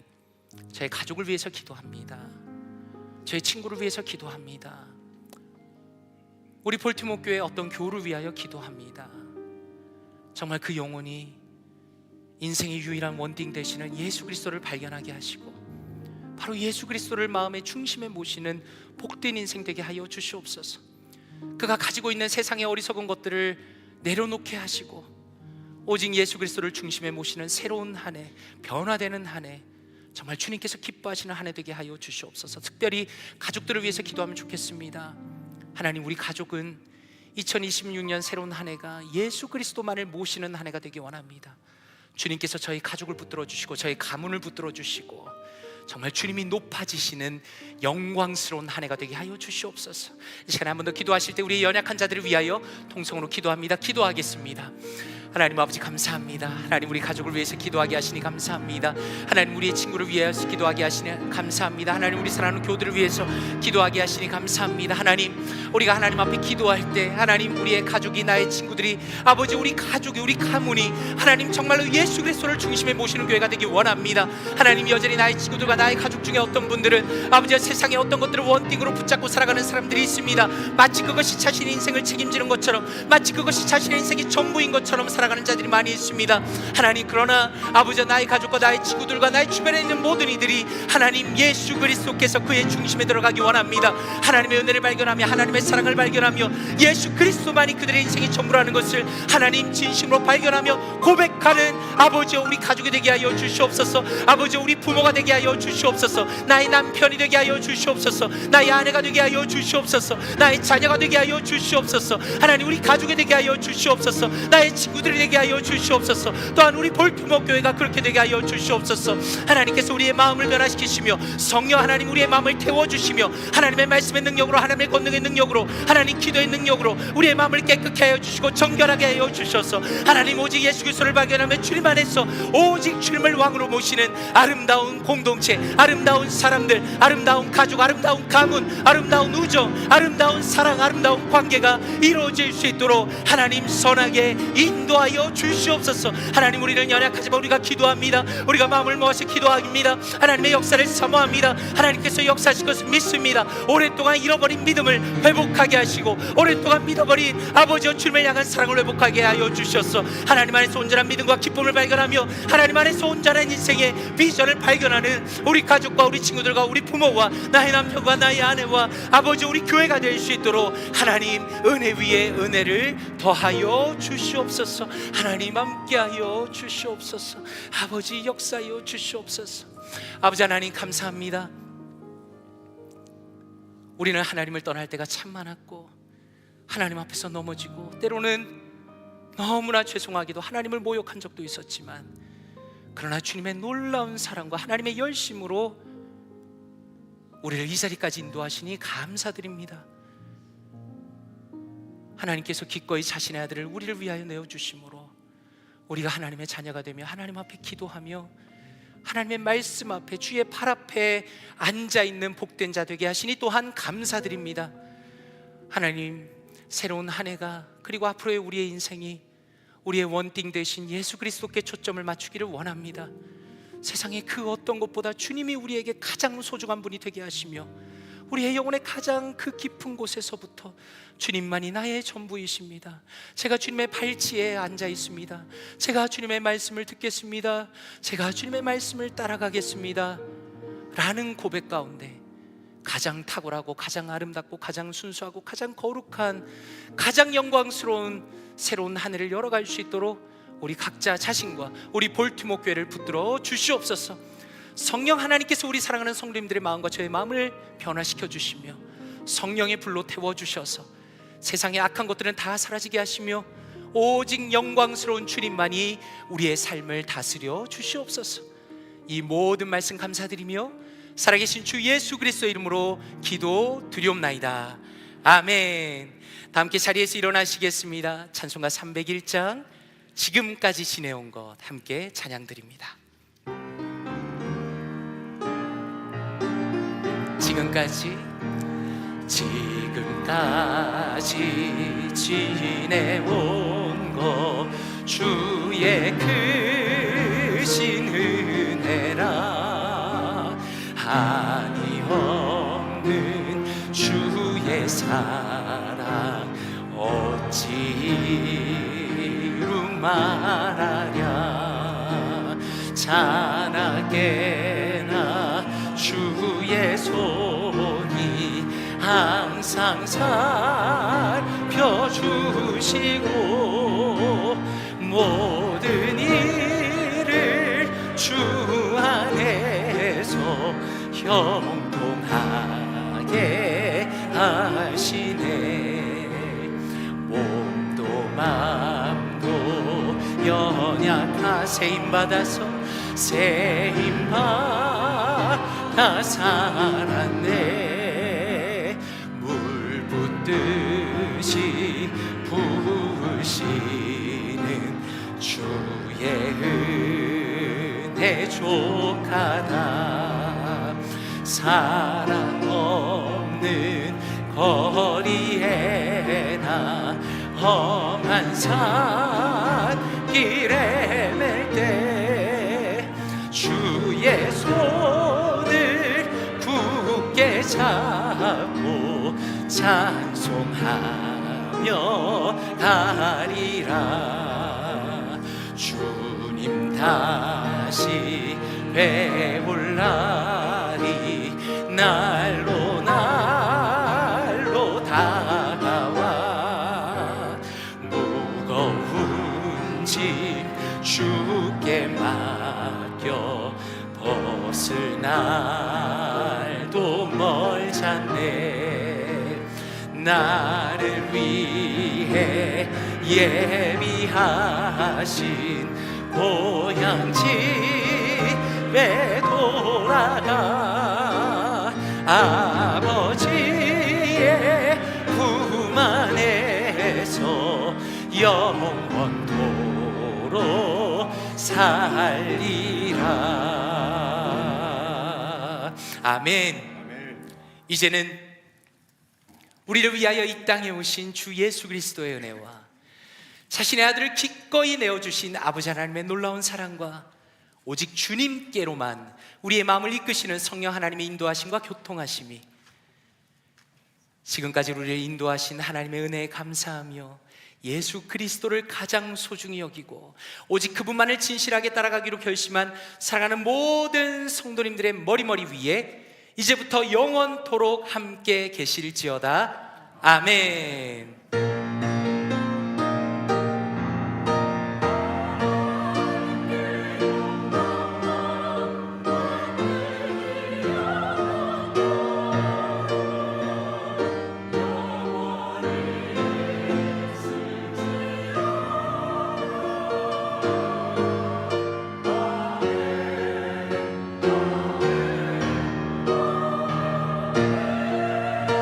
Speaker 1: 저의 가족을 위해서 기도합니다. 저의 친구를 위해서 기도합니다. 우리 볼티모 교회 어떤 교우를 위하여 기도합니다. 정말 그 영혼이 인생의 유일한 원띵 되시는 예수 그리스도를 발견하게 하시고 바로 예수 그리스도를 마음의 중심에 모시는 복된 인생 되게 하여 주시옵소서. 그가 가지고 있는 세상의 어리석은 것들을 내려놓게 하시고 오직 예수 그리스도를 중심에 모시는 새로운 한 해, 변화되는 한 해, 정말 주님께서 기뻐하시는 한 해 되게 하여 주시옵소서. 특별히 가족들을 위해서 기도하면 좋겠습니다. 하나님, 우리 가족은 2026년 새로운 한 해가 예수 그리스도만을 모시는 한 해가 되기 원합니다. 주님께서 저희 가족을 붙들어 주시고 저희 가문을 붙들어 주시고 정말 주님이 높아지시는 영광스러운 한 해가 되게 하여 주시옵소서. 이 시간에 한 번 더 기도하실 때 우리 연약한 자들을 위하여 통성으로 기도합니다. 기도하겠습니다. 하나님 아버지 감사합니다. 하나님, 우리 가족을 위해서 기도하게 하시니 감사합니다. 하나님, 우리의 친구를 위해서 기도하게 하시니 감사합니다. 하나님, 우리 사랑하는 교들을 위해서 기도하게 하시니 감사합니다. 하나님, 우리가 하나님 앞에 기도할 때 하나님, 우리의 가족이, 나의 친구들이, 아버지, 우리 가족이, 우리 가문이 하나님 정말로 예수 그리스도를 중심에 모시는 교회가 되기 원합니다. 하나님, 여전히 나의 친구들과 나의 가족 중에 어떤 분들은 아버지 세상의 어떤 것들을 원띵으로 붙잡고 살아가는 사람들이 있습니다. 마치 그것이 자신의 인생을 책임지는 것처럼, 마치 그것이 자신의 인생이 전부인 것처럼 살아가는 자들이 많이 있습니다. 하나님, 그러나 아버지, 나의 가족과 나의 친구들과 나의 주변에 있는 모든 이들이 하나님 예수 그리스도께서 그의 중심에 들어가기 원합니다. 하나님의 은혜를 발견하며 하나님의 사랑을 발견하며 예수 그리스도만이 그들의 인생의 전부라는 것을 하나님 진심으로 발견하며 고백하는 아버지, 우리 가족이 되게 하여 주시옵소서. 아버지, 우리 부모가 되게 하여 주시옵소서. 나의 남편이 되게 하여 주시옵소서. 나의 아내가 되게 하여 주시옵소서. 나의 자녀가 되게 하여 주시옵소서. 하나님, 우리 가족이 되게 하여 주시옵소서. 나의 친구들이 되게 하여 주시옵소서. 또한 우리 볼트모 교회가 그렇게 되게 하여 주시옵소서. 하나님께서 우리의 마음을 변화시키시며 성령 하나님, 우리의 마음을 태워주시며 하나님의 말씀의 능력으로, 하나님의 권능의 능력으로, 하나님 기도의 능력으로 우리의 마음을 깨끗게 하여 주시고 정결하게 하여 주셔서 하나님, 오직 예수 그리스도를 발견하며 주님 안에서 오직 주님을 왕으로 모시는 아름다운 공동체, 아름다운 사람들, 아름다운 가족, 아름다운 가문, 아름다운 우정, 아름다운 사랑, 아름다운 관계가 이루어질 수 있도록 하나님 선하게 인도하여 주시옵소서. 하나님, 우리는 연약하지만 우리가 기도합니다. 우리가 마음을 모아서 기도합니다. 하나님의 역사를 사모합니다. 하나님께서 역사하실 것을 믿습니다. 오랫동안 잃어버린 믿음을 회복하게 하시고 오랫동안 믿어버린 아버지와 주님을 향한 사랑을 회복하게 하여 주셔서 하나님 안에서 온전한 믿음과 기쁨을 발견하며 하나님 안에서 온전한 인생의 비전을 발견하는 우리 가족과 우리 친구들과 우리 부모와 나의 남편과 나의 아내와 아버지, 우리 교회가 될 수 있도록 하나님 은혜 위에 은혜를 더하여 주시옵소서. 하나님 함께하여 주시옵소서. 아버지, 역사하여 주시옵소서. 아버지 하나님 감사합니다. 우리는 하나님을 떠날 때가 참 많았고 하나님 앞에서 넘어지고 때로는 너무나 죄송하게도 하나님을 모욕한 적도 있었지만, 그러나 주님의 놀라운 사랑과 하나님의 열심으로 우리를 이 자리까지 인도하시니 감사드립니다. 하나님께서 기꺼이 자신의 아들을 우리를 위하여 내어주심으로 우리가 하나님의 자녀가 되며 하나님 앞에 기도하며 하나님의 말씀 앞에 주의 팔 앞에 앉아있는 복된 자 되게 하시니 또한 감사드립니다. 하나님, 새로운 한 해가 그리고 앞으로의 우리의 인생이 우리의 원띵 되신 예수 그리스도께 초점을 맞추기를 원합니다. 세상의 그 어떤 것보다 주님이 우리에게 가장 소중한 분이 되게 하시며 우리의 영혼의 가장 그 깊은 곳에서부터 주님만이 나의 전부이십니다. 제가 주님의 발치에 앉아 있습니다. 제가 주님의 말씀을 듣겠습니다. 제가 주님의 말씀을 따라가겠습니다 라는 고백 가운데 가장 탁월하고 가장 아름답고 가장 순수하고 가장 거룩한 가장 영광스러운 새로운 한 해를 열어갈 수 있도록 우리 각자 자신과 우리 볼트모 교회를 붙들어 주시옵소서. 성령 하나님께서 우리 사랑하는 성도님들의 마음과 저의 마음을 변화시켜 주시며 성령의 불로 태워주셔서 세상의 악한 것들은 다 사라지게 하시며 오직 영광스러운 주님만이 우리의 삶을 다스려 주시옵소서. 이 모든 말씀 감사드리며 살아계신 주 예수 그리스도의 이름으로 기도 드리옵나이다. 아멘. 다 함께 자리에서 일어나시겠습니다. 찬송가 301장 지금까지 지내온 것 함께 찬양드립니다. 지금까지 지내온 것 주의 크신 은혜라 한이 없는 주의 사랑 어찌로 말하랴 자나게나 주의 손이 항상 살펴주시고 모든 일을 주 안에 형통하게 하시네. 몸도 마음도 연약하 세임받아서 세임받아 살았네. 물 붓듯이 부으시는 주의 은혜 족하다. 사랑 없는 거리에나 험한 산길에 맬 때 주의 손을 굳게 잡고 찬송하며 가리라. 주님 다시 배울 날이 날로 날로 다가와. 무거운 짐 주께 맡겨 벗을 날도 멀잖네. 나를 위해 예비하신 고향 집에 돌아가 아버지의 품 안에서 영원토록 살리라. 아멘. 이제는 우리를 위하여 이 땅에 오신 주 예수 그리스도의 은혜와 자신의 아들을 기꺼이 내어주신 아버지 하나님의 놀라운 사랑과 오직 주님께로만 우리의 마음을 이끄시는 성령 하나님의 인도하심과 교통하심이 지금까지 우리를 인도하신 하나님의 은혜에 감사하며 예수 그리스도를 가장 소중히 여기고 오직 그분만을 진실하게 따라가기로 결심한 사랑하는 모든 성도님들의 머리 위에 이제부터 영원토록 함께 계실지어다. 아멘.